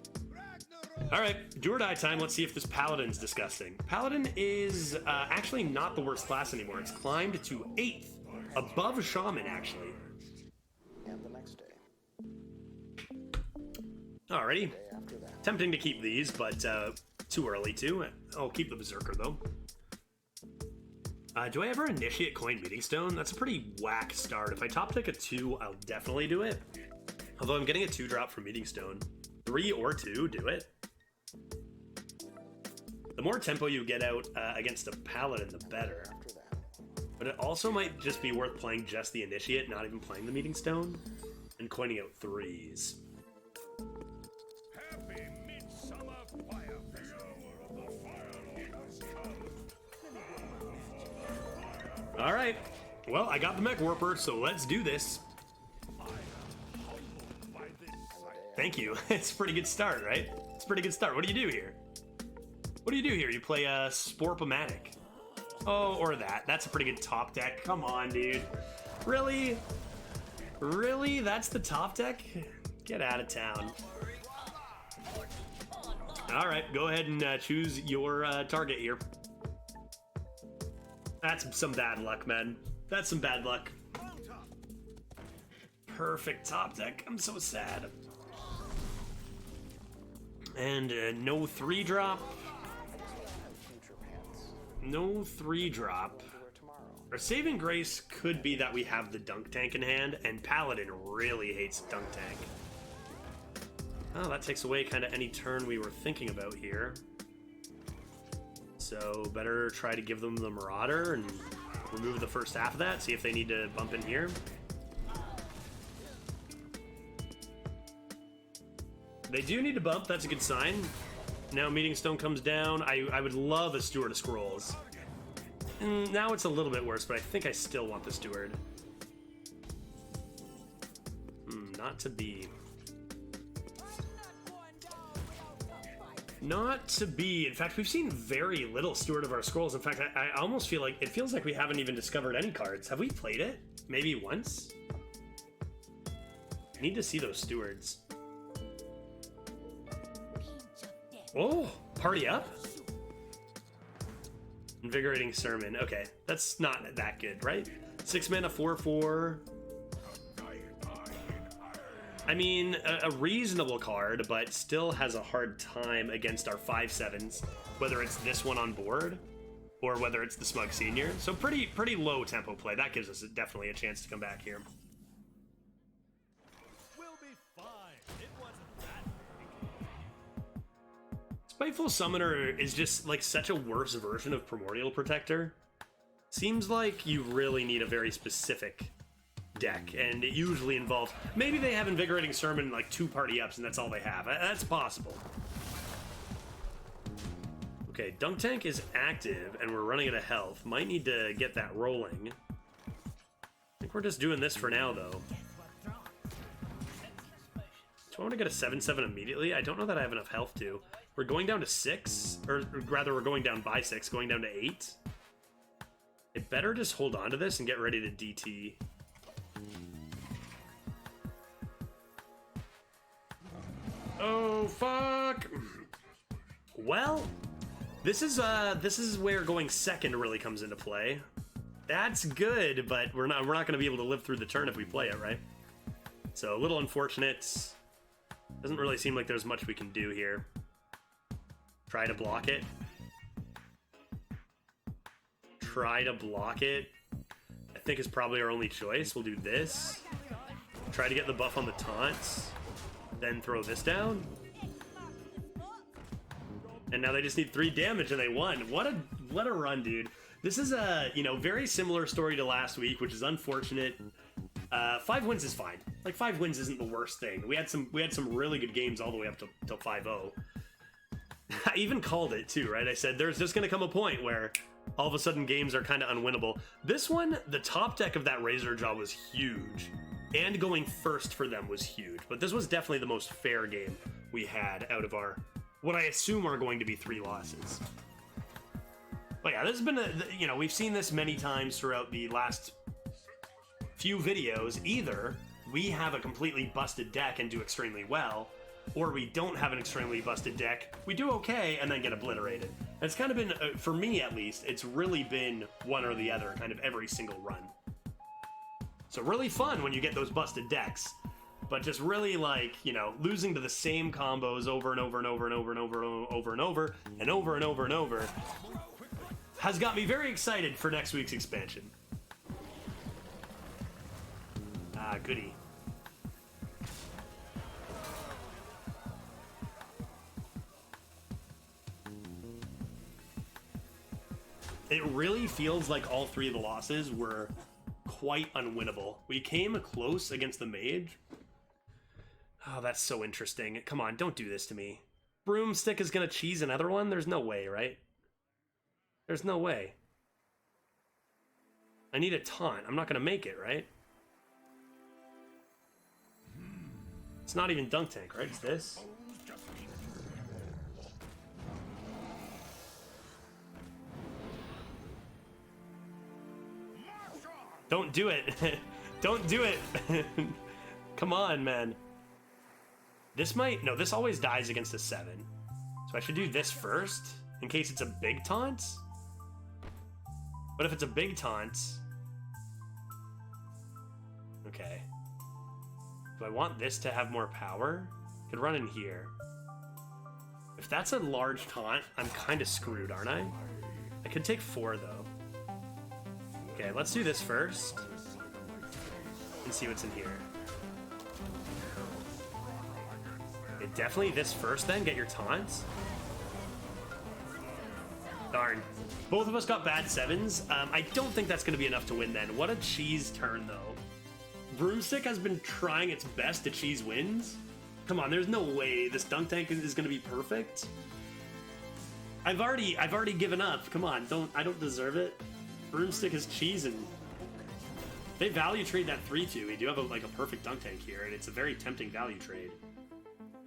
Alright, do or die time. Let's see if this Paladin's disgusting. Paladin is actually not the worst class anymore. It's climbed to 8th, above Shaman, actually. And the next day. Alrighty. Day after that. Tempting to keep these, but too early to. I'll keep the Berserker, though. Do I ever initiate Coin Meeting Stone? That's a pretty whack start. If I top deck a 2, I'll definitely do it. Although I'm getting a 2-drop from Meeting Stone. 3 or 2, do it. The more tempo you get out against a Paladin, the better. After that. But it also might just be worth playing just the Initiate, not even playing the Meeting Stone, and coining out 3s. Happy Midsummer Fire Festival. The Fire Lord has come. Alright, well, I got the Mech Warper, so let's do this. By this sight. Thank you. It's a pretty good start, right? It's a pretty good start. What do you do here? What do you do here? You play a Sporpomatic. Oh, or that. That's a pretty good top deck. Come on, dude. Really? Really? That's the top deck? Get out of town. Alright, go ahead and choose your target here. That's some bad luck, man. That's some bad luck. Perfect top deck. I'm so sad. And no 3-drop. Future pants. No 3-drop. Or tomorrow. Our saving grace could be that we have the Dunk Tank in hand, and Paladin really hates Dunk Tank. Oh, that takes away kind of any turn we were thinking about here. So better try to give them the Marauder and remove the first half of that, see if they need to bump in here. They do need to bump, that's a good sign. Now Meeting Stone comes down. I would love a Steward of Scrolls. Now it's a little bit worse, but I think I still want the Steward. Not to be. Not to be. In fact, we've seen very little Steward of our Scrolls. In fact, I almost feel like it feels like we haven't even discovered any cards. Have we played it? Maybe once? Need to see those Stewards. Oh, party up? Invigorating Sermon. Okay, that's not that good, right? 6 mana, 4/4. I mean, a reasonable card, but still has a hard time against our 5/7s, whether it's this one on board or whether it's the Smug Senior. So pretty low tempo play. That gives us definitely a chance to come back here. We'll be fine. It wasn't that big. Spiteful Summoner is just like such a worse version of Primordial Protector. Seems like you really need a very specific deck, and it usually involves, maybe they have Invigorating Sermon like 2 party ups and that's all they have. That's possible. Okay, Dunk Tank is active and we're running out of health. Might need to get that rolling. I think we're just doing this for now though. Do I want to get a 7/7 immediately? I don't know that I have enough health to. We're going down to 6, or rather we're going down by 6, going down to 8. It better just hold on to this and get ready to DT. Oh, fuck. Well, this is where going second really comes into play. That's good, but we're not going to be able to live through the turn if we play it, right? So a little unfortunate. Doesn't really seem like there's much we can do here. Try to block it. Try to block it. I think is probably our only choice. We'll do this. Try to get the buff on the taunts. Then throw this down. And now they just need 3 damage and they won. What a run, dude. This is a, very similar story to last week, which is unfortunate. 5 wins is fine. Like 5 wins isn't the worst thing. We had some really good games all the way up till 5-0. I even called it too, right? I said there's just gonna come a point where all of a sudden games are kind of unwinnable. This one, the top deck of that Razor Jaw was huge. And going first for them was huge. But this was definitely the most fair game we had out of our, what I assume are going to be 3 losses. But yeah, this has been we've seen this many times throughout the last few videos. Either we have a completely busted deck and do extremely well, or we don't have an extremely busted deck, we do okay, and then get obliterated. And it's kind of been, for me at least, it's really been one or the other, kind of every single run. So really fun when you get those busted decks, but just really losing to the same combos over and over and over and over and over and over and over and over and over and over has got me very excited for next week's expansion. Ah, goody. It really feels like all 3 of the losses were quite unwinnable. We came close against the mage. Oh, that's so interesting. Come on, don't do this to me. Broomstick is gonna cheese another one? There's no way, right? There's no way. I need a taunt. I'm not gonna make it, right? It's not even Dunk Tank, right? It's this. Don't do it. Don't do it. Come on, man. This might... No, this always dies against a 7. So I should do this first, in case it's a big taunt. But if it's a big taunt... Okay. Do I want this to have more power? Could run in here. If that's a large taunt, I'm kind of screwed, aren't I? I could take 4, though. Okay, let's do this first. And see what's in here. Okay, definitely this first, then. Get your taunts. Darn. Both of us got bad 7s. I don't think that's going to be enough to win, then. What a cheese turn, though. Broomstick has been trying its best to cheese wins. Come on, there's no way this Dunk Tank is going to be perfect. I've already given up. Come on, I don't deserve it. Broomstick is cheesing. They value trade that 3-2. We do have a perfect Dunk Tank here, and it's a very tempting value trade.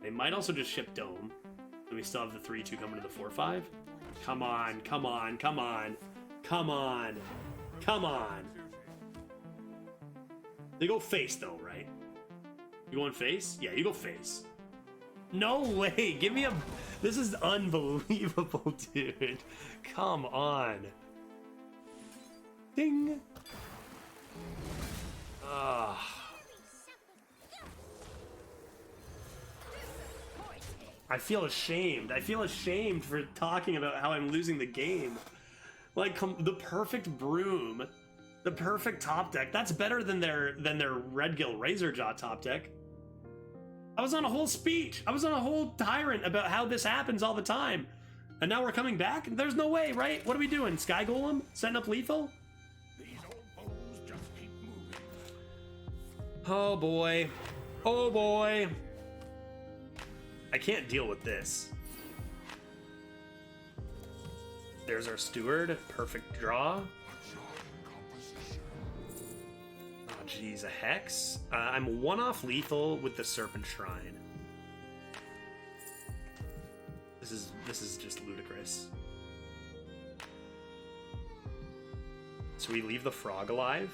They might also just ship Dome, and we still have the 3-2 coming to the 4-5. Come on, come on, come on, come on, come on. They go face though, right? You going face? Yeah, you go face. No way! Give me a... This is unbelievable, dude. Come on. Ding! I feel ashamed. I feel ashamed for talking about how I'm losing the game. Like the perfect Broom, the perfect top deck. That's better than their Redgill Razorjaw top deck. I was on a whole speech. I was on a whole tyrant about how this happens all the time. And now we're coming back? There's no way, right? What are we doing? Sky Golem? Setting up lethal? These old bones just keep moving. Oh boy. Oh boy. I can't deal with this. There's our Steward. Perfect draw. Oh geez, a Hex. I'm one off lethal with the Serpent Shrine. This is just ludicrous. So we leave the frog alive.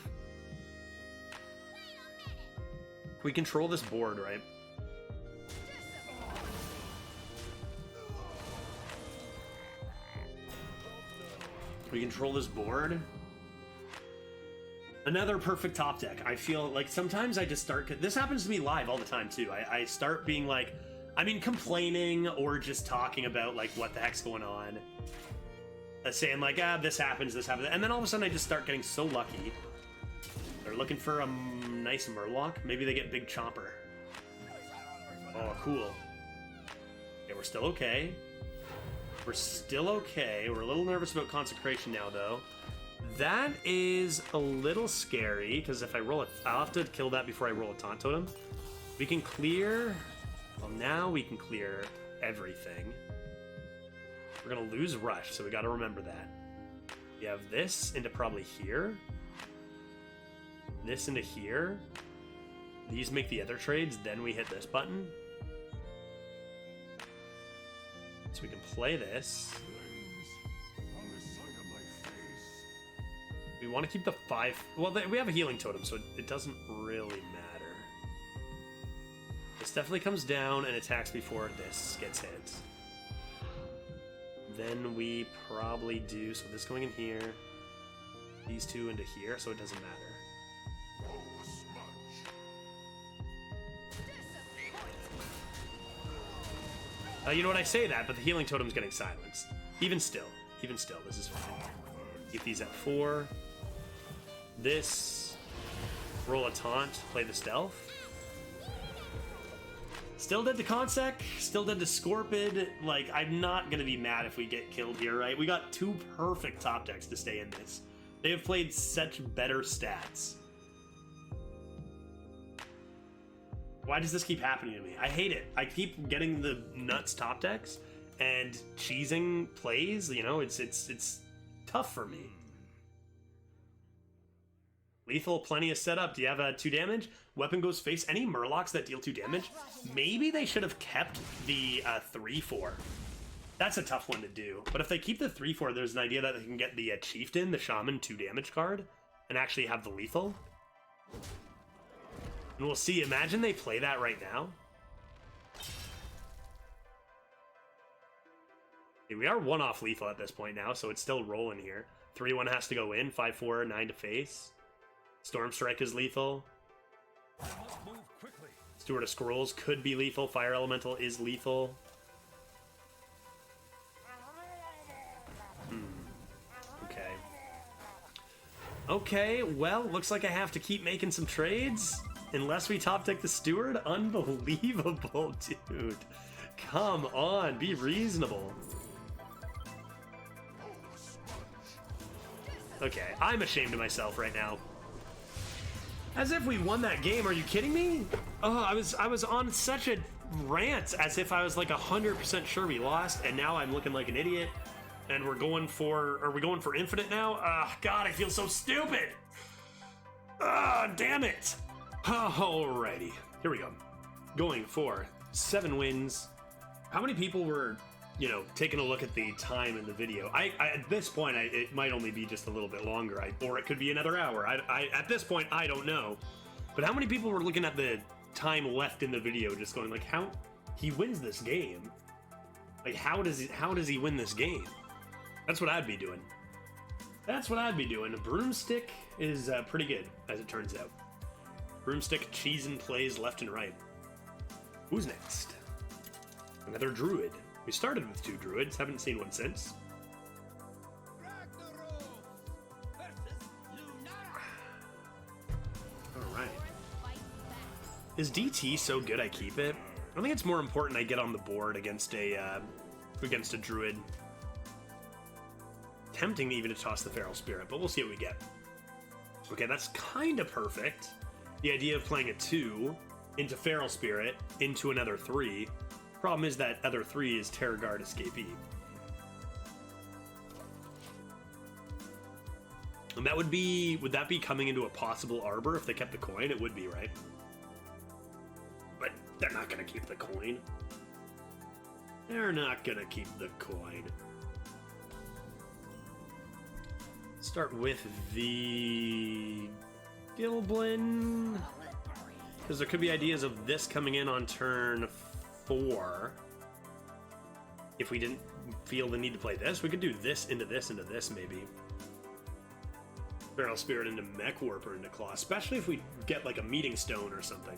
We control this board, right? We control this board. Another perfect top deck. I feel like sometimes I just start... This happens to me live all the time, too. I start being like... I mean, complaining or just talking about, like, what the heck's going on. Saying, like, this happens. And then all of a sudden I just start getting so lucky. They're looking for a nice Murloc. Maybe they get Big Chomper. Oh, cool. Okay, we're still okay. We're still okay. We're a little nervous about Consecration now, though. That is a little scary, because if I roll it, I'll have to kill that before I roll a Taunt Totem. We can clear... Well, now we can clear everything. We're going to lose Rush, so we got to remember that. We have this into probably here. This into here. These make the other trades, then we hit this button. So we can play this. On the side of my face. We want to keep the 5... Well, we have a healing totem, so it doesn't really matter. This definitely comes down and attacks before this gets hit. Then we probably do... So this going in here. These two into here, so it doesn't matter. Oh, smudge. You know what, I say that, but the healing totem's getting silenced. Even still, this is fine. Keep these at 4. This, roll a taunt, play the stealth. Still dead to Consec, still dead to Scorpid. Like, I'm not gonna be mad if we get killed here, right? We got 2 perfect top decks to stay in this. They have played such better stats. Why does this keep happening to me? I hate it. I keep getting the nuts top decks and cheesing plays. You know, it's tough for me. Lethal, plenty of setup. Do you have 2 damage? Weapon goes face. Any Murlocs that deal 2 damage? Maybe they should have kept the 3/4. That's a tough one to do. But if they keep the 3/4, there's an idea that they can get the Chieftain, the Shaman 2 damage card, and actually have the lethal. And we'll see. Imagine they play that right now. Okay, we are 1 off lethal at this point now, so it's still rolling here. 3/1 has to go in. 5/4, 9 to face. Storm Strike is lethal. Move quickly. Steward of Scrolls could be lethal. Fire Elemental is lethal. Okay. Okay, well, looks like I have to keep making some trades. Unless we top deck the Steward? Unbelievable, dude. Come on, be reasonable. Okay, I'm ashamed of myself right now. As if we won that game, are you kidding me? Oh, I was on such a rant as if I was like 100% sure we lost, and now I'm looking like an idiot. And are we going for infinite now? God, I feel so stupid. Damn it. Alrighty, here we go. Going for 7 wins. How many people were, you know, taking a look at the time in the video? At this point, it might only be just a little bit longer, or it could be another hour. At this point, I don't know. But how many people were looking at the time left in the video, just going like, how he wins this game? Like, how does he win this game? That's what I'd be doing. That's what I'd be doing. Broomstick is pretty good, as it turns out. Broomstick cheesing plays left and right. Who's next? Another druid. We started with 2 druids, haven't seen one since. Is DT so good I keep it? I think it's more important I get on the board against a druid. Tempting even to toss the Feral Spirit, but we'll see what we get. Okay, that's kind of perfect. The idea of playing a 2 into Feral Spirit into another 3. Problem is that other 3 is Terror Guard Escapee. And that would that be coming into a possible Arbor if they kept the coin? It would be, right? But they're not going to keep the coin. They're not going to keep the coin. Start with the Gilblin. Because there could be ideas of this coming in on turn 4. If we didn't feel the need to play this, we could do this, maybe. Feral Spirit into Mech Warper into Claw, especially if we get like a Meeting Stone or something.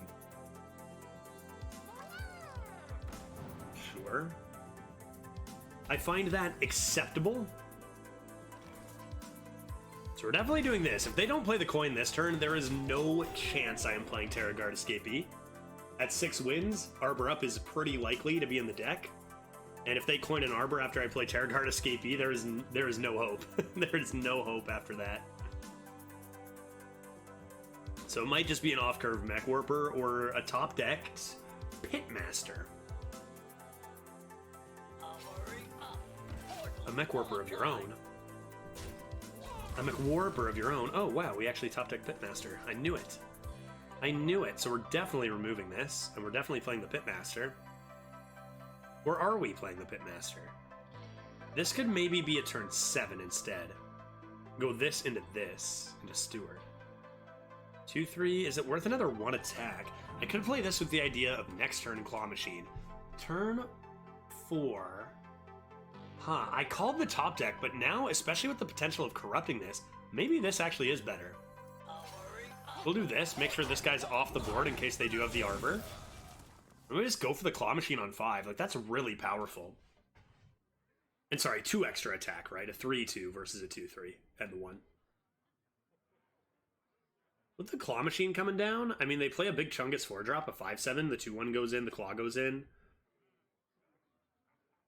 Sure. I find that acceptable. So we're definitely doing this. If they don't play the coin this turn, there is no chance I am playing Terror Guard Escapee. At 6 wins, Arbor Up is pretty likely to be in the deck. And if they coin an Arbor after I play Terror Guard Escapee, there is no hope. There is no hope after that. So it might just be an off-curve Mech Warper or a top-decked Pitmaster. A Mech Warper of your own. A Mech Warper of your own. Oh, wow, we actually top-decked Pitmaster. I knew it. I knew it. So we're definitely removing this, and we're definitely playing the Pitmaster. Or are we playing the Pitmaster? This could maybe be a turn 7 instead. Go this, into Steward. 2-3, is it worth another 1 attack? I could play this with the idea of next turn Claw Machine. Turn 4. Huh, I called the top deck, but now, especially with the potential of corrupting this, maybe this actually is better. We'll do this, make sure this guy's off the board in case they do have the Arbor. And we just go for the Claw Machine on 5, like that's really powerful. And sorry, 2 extra attack, right? A 3-2 versus a 2-3, and the 1. With the Claw Machine coming down, I mean, they play a big Chungus 4-drop, a 5-7, the 2-1 goes in, the Claw goes in.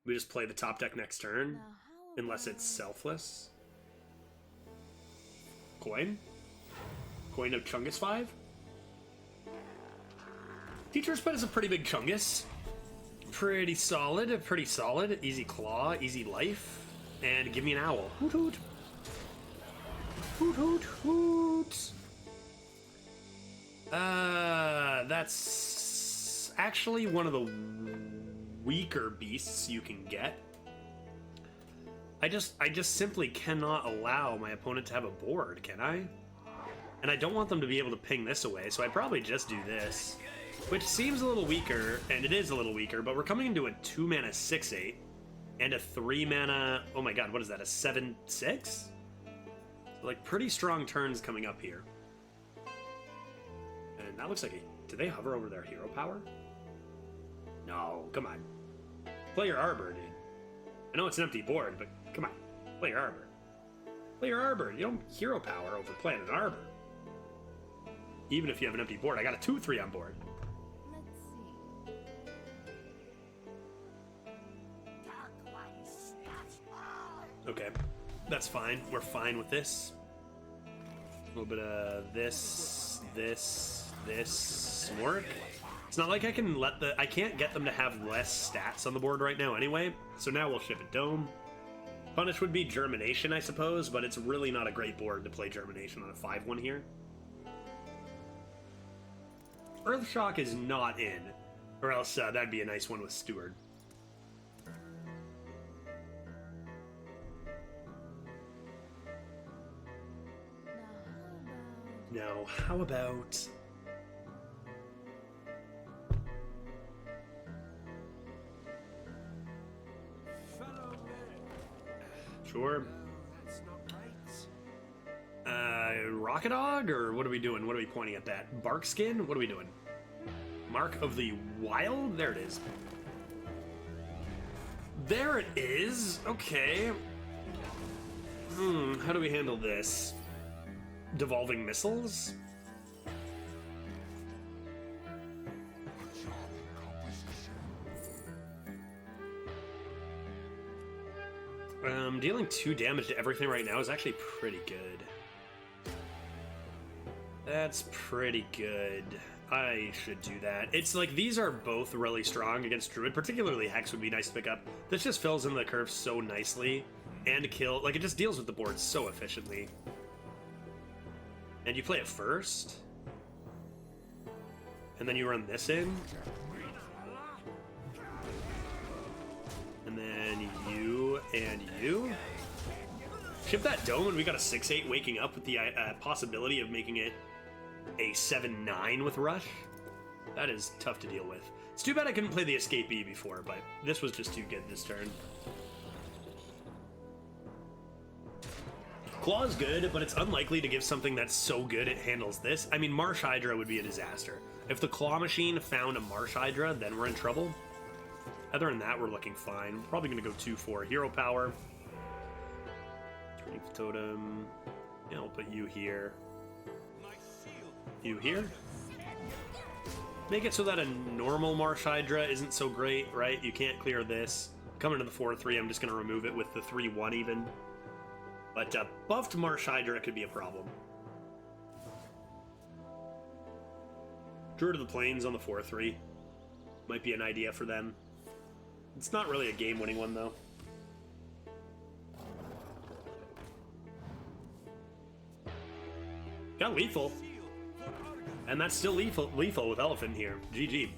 We just play the top deck next turn, unless it's selfless. Coin? Coin of Chungus 5? Teacher's Pet is a pretty big Chungus. Pretty solid. Easy Claw, easy life. And give me an Owl. Hoot hoot. Hoot hoot hoot. That's actually one of the weaker beasts you can get. I just simply cannot allow my opponent to have a board, can I? And I don't want them to be able to ping this away, so I'd probably just do this. Which seems a little weaker, and it is a little weaker, but we're coming into a 2-mana 6/8 and a 3-mana, oh my god, what is that, a 7/6? So like pretty strong turns coming up here. And that looks like a... Did they hover over their hero power? No, come on. Play your Arbor, dude. I know it's an empty board, but come on. Play your Arbor. Play your Arbor. You don't hero power over playing an Arbor. Even if you have an empty board. I got a 2-3 on board. Okay, that's fine. We're fine with this. A little bit of this, some work. It's not like I can I can't get them to have less stats on the board right now anyway, so now we'll ship a Dome. Punish would be Germination, I suppose, but it's really not a great board to play Germination on a 5/1 here. Earthshock is not in, or else that'd be a nice one with Steward. Now, how about... Sure. Rocket Dog, or what are we doing? What are we pointing at that? Barkskin? What are we doing? Mark of the Wild? There it is. There it is! Okay. How do we handle this? Devolving Missiles? Dealing 2 damage to everything right now is actually pretty good. That's pretty good. I should do that. It's like these are both really strong against Druid, particularly Hex would be nice to pick up. This just fills in the curve so nicely, and kill, like it just deals with the board so efficiently. And you play it first, and then you run this in, and then you and you. Ship that dome, and we got a 6/8 waking up with the possibility of making it a 7/9 with Rush. That is tough to deal with. It's too bad I couldn't play the Escapee before, but this was just too good this turn. Claw is good, but it's unlikely to give something that's so good it handles this. I mean, Marsh Hydra would be a disaster. If the Claw Machine found a Marsh Hydra, then we're in trouble. Other than that, we're looking fine. We're probably going to go 2/4 Hero Power. Strength Totem. Yeah, I'll put you here. You here. Make it so that a normal Marsh Hydra isn't so great, right? You can't clear this. Coming to the 4/3, I'm just going to remove it with the 3/1 even. But buffed Marsh Hydra could be a problem. Druid of the Plains on the 4/3 might be an idea for them. It's not really a game-winning one, though. Got lethal. And that's still lethal with Elephant here. GG.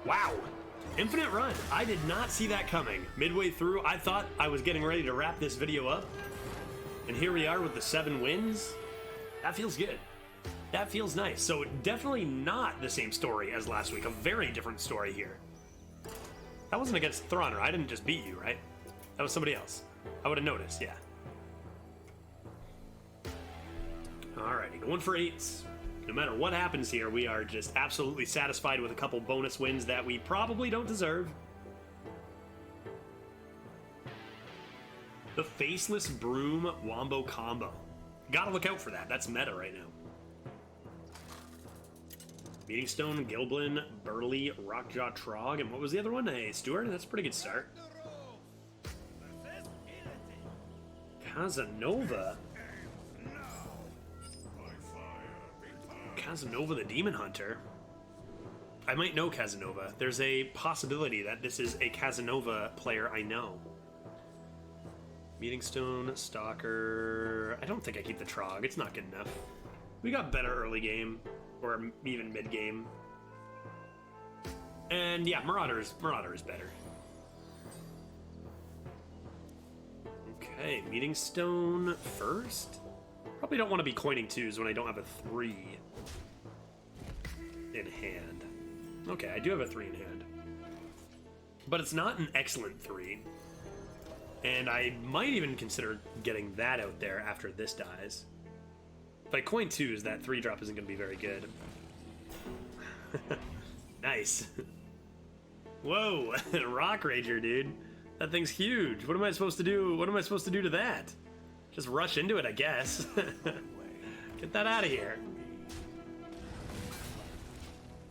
Wow. Infinite run. I did not see that coming. Midway through, I thought I was getting ready to wrap this video up. And here we are with the 7 wins. That feels good. That feels nice. So definitely not the same story as last week. A very different story here. That wasn't against Throner. I didn't just beat you, right? That was somebody else. I would have noticed, yeah. Alrighty, going for 8s. No matter what happens here, we are just absolutely satisfied with a couple bonus wins that we probably don't deserve. The Faceless Broom Wombo Combo. Gotta look out for that. That's meta right now. Meeting Stone, Gilblin, Burley, Rockjaw, Trog, and what was the other one? Hey, Stewart? That's a pretty good start. Casanova. Casanova the Demon Hunter. I might know Casanova. There's a possibility that this is a Casanova player I know. Meeting Stone, Stalker. I don't think I keep the Trog. It's not good enough. We got better early game. Or even mid-game. And yeah, Marauder is better. Okay, Meeting Stone first. Probably don't want to be coining 2s when I don't have a 3 in hand. Okay, I do have a 3 in hand. But it's not an excellent 3. And I might even consider getting that out there after this dies. If I coin 2s, that 3-drop isn't going to be very good. Nice. Whoa, Rock Rager, dude. That thing's huge. What am I supposed to do? What am I supposed to do to that? Just rush into it, I guess. Get that out of here.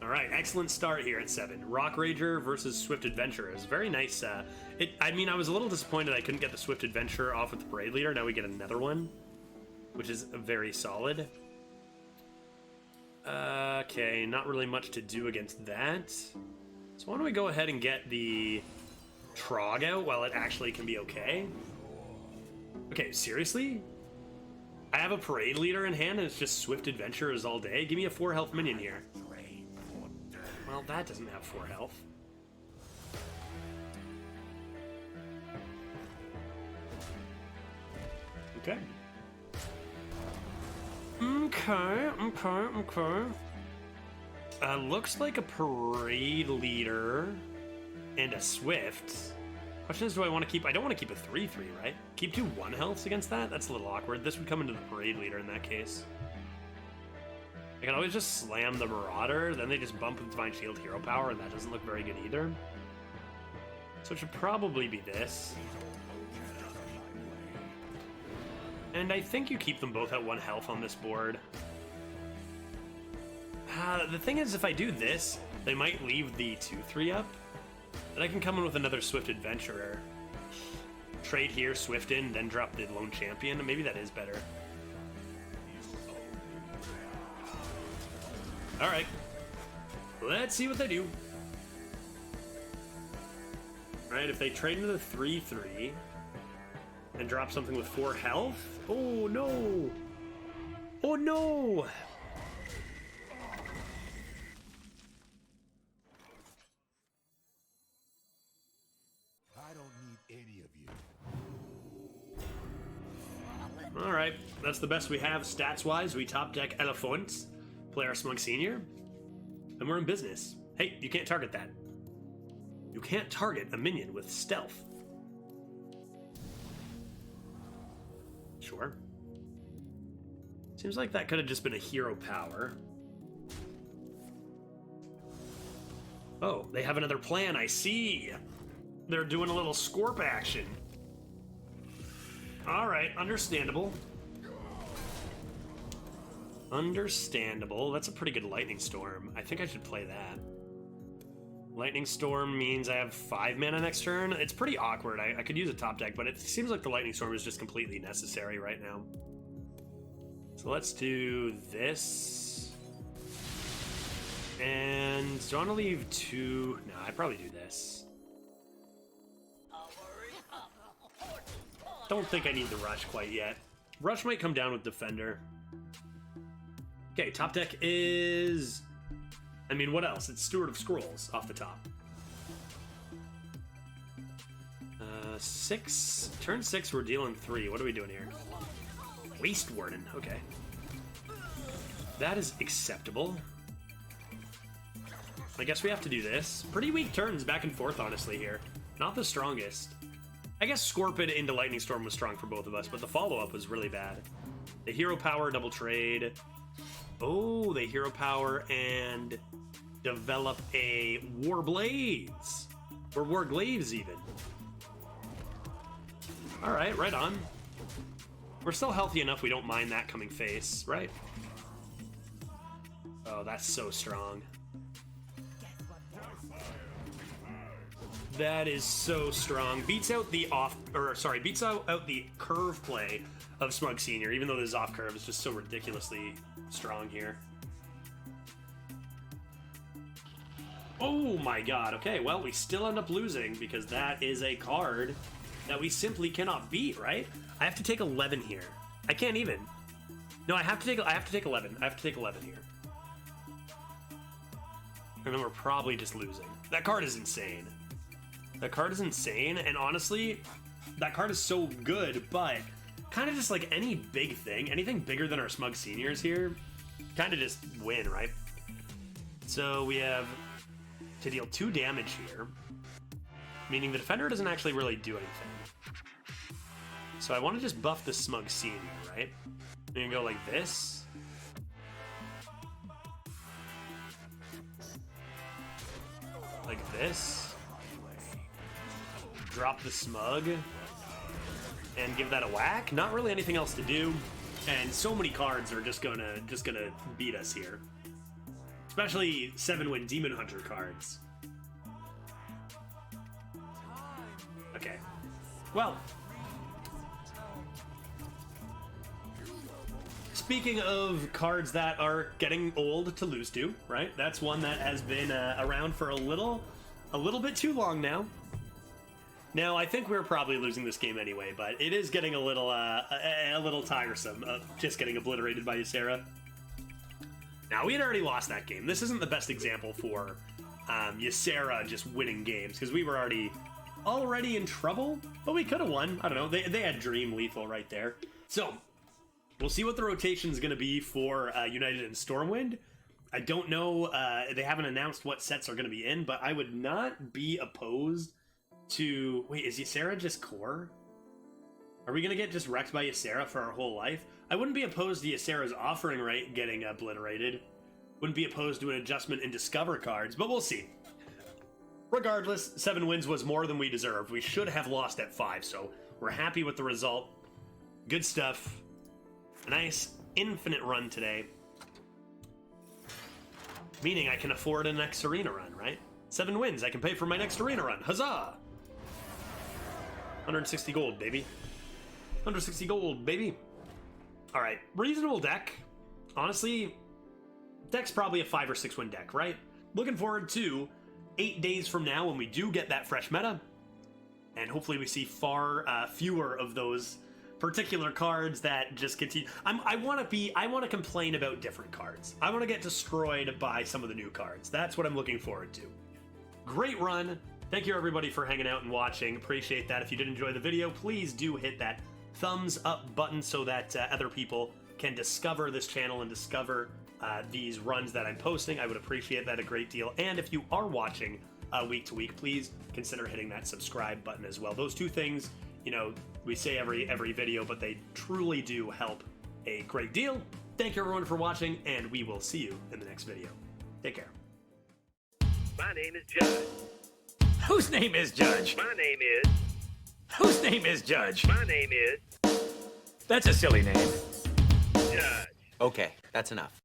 All right, excellent start here at 7. Rock Rager versus Swift Adventurer is very nice. I mean, I was a little disappointed I couldn't get the Swift Adventurer off with the Parade Leader. Now we get another one, which is very solid. Okay, not really much to do against that. So why don't we go ahead and get the Trog out while it actually can be okay? Okay, seriously? I have a Parade Leader in hand and it's just Swift Adventurers all day? Give me a 4 health minion here. Well, that doesn't have 4 health. Okay. Okay. Looks like a Parade Leader and a Swift. Question is, do I want to keep... I don't want to keep a 3/3, right? Keep 2 1 healths against that? That's a little awkward. This would come into the Parade Leader in that case. I can always just slam the Marauder, then they just bump with Divine Shield Hero Power, and that doesn't look very good either. So it should probably be this. And I think you keep them both at 1 health on this board. The thing is, if I do this, they might leave the 2-3 up. And I can come in with another Swift Adventurer. Trade here, Swift in, then drop the Lone Champion. Maybe that is better. Alright. Let's see what they do. Alright, if they trade into the 3-3 and drop something with 4 health. Oh no! Oh no! I don't need any of you. Alright, that's the best we have stats-wise. We top deck Elephants, play our Smug Senior, and we're in business. Hey, you can't target that. You can't target a minion with stealth. Sure. Seems like that could have just been a hero power. Oh, they have another plan, I see. They're doing a little Scorp action. Alright, understandable. Understandable. That's a pretty good Lightning Storm. I think I should play that. Lightning Storm means I have 5 mana next turn. It's pretty awkward. I could use a top deck, but it seems like the Lightning Storm is just completely necessary right now. So let's do this. And do I want to leave 2? No, I'd probably do this. Don't think I need the Rush quite yet. Rush might come down with Defender. Okay, top deck is... I mean, what else? It's Steward of Scrolls off the top. 6. Turn 6, we're dealing 3. What are we doing here? Waste Warden. Okay. That is acceptable. I guess we have to do this. Pretty weak turns back and forth, honestly, here. Not the strongest. I guess Scorpid into Lightning Storm was strong for both of us, but the follow-up was really bad. The Hero Power, double trade. Oh, they Hero Power and develop a War Blades. Or War Glaives, even. Alright, right on. We're still healthy enough we don't mind that coming face, right? Oh, that's so strong. That is so strong. Beats out the beats out the curve play of Smug Senior, even though this off curve is just so ridiculously strong here. Oh my god, okay, well, we still end up losing because that is a card that we simply cannot beat, right? I have to take 11 here. I can't even. No, I have to take 11. I have to take 11 here. And then we're probably just losing. That card is insane. That card is insane, and honestly, that card is so good, but kind of just like any big thing, anything bigger than our Smug Seniors here, kind of just win, right? So we have to deal 2 damage here, meaning the Defender doesn't actually really do anything. So I want to just buff the Smug Senior, right? I'm gonna go like this. Like this. Drop the Smug and give that a whack. Not really anything else to do, and so many cards are just gonna beat us here, especially 7-win Demon Hunter cards. Okay, well, speaking of cards that are getting old to lose to, right? That's one that has been around for a little bit too long now. Now, I think we're probably losing this game anyway, but it is getting a little tiresome of just getting obliterated by Ysera. Now, we had already lost that game. This isn't the best example for Ysera just winning games, because we were already in trouble, but we could have won. I don't know. They had Dream Lethal right there. So, we'll see what the rotation is going to be for United and Stormwind. I don't know. They haven't announced what sets are going to be in, but I would not be opposed to... Wait, is Ysera just core? Are we going to get just wrecked by Ysera for our whole life? I wouldn't be opposed to Ysera's offering rate getting obliterated. Wouldn't be opposed to an adjustment in Discover cards, but we'll see. Regardless, 7 wins was more than we deserved. We should have lost at 5, so we're happy with the result. Good stuff. A nice infinite run today. Meaning I can afford a next arena run, right? 7 wins, I can pay for my next arena run. Huzzah! 160 gold, baby. 160 gold, baby. All right, reasonable deck. Honestly, deck's probably a 5 or 6 win deck, right? Looking forward to 8 days from now when we do get that fresh meta, and hopefully we see far fewer of those particular cards that just continue. I want to complain about different cards. I want to get destroyed by some of the new cards. That's what I'm looking forward to. Great run. Thank you everybody for hanging out and watching. Appreciate that. If you did enjoy the video, please do hit that thumbs up button so that other people can discover this channel and discover these runs that I'm posting. I would appreciate that a great deal. And if you are watching week to week, please consider hitting that subscribe button as well. Those two things, you know, we say every video, but they truly do help a great deal. Thank you everyone for watching, and we will see you in the next video. Take care. My name is Judge. Whose name is Judge? My name is. Whose name is Judge? My name is That's a silly name. Judge. Okay, that's enough.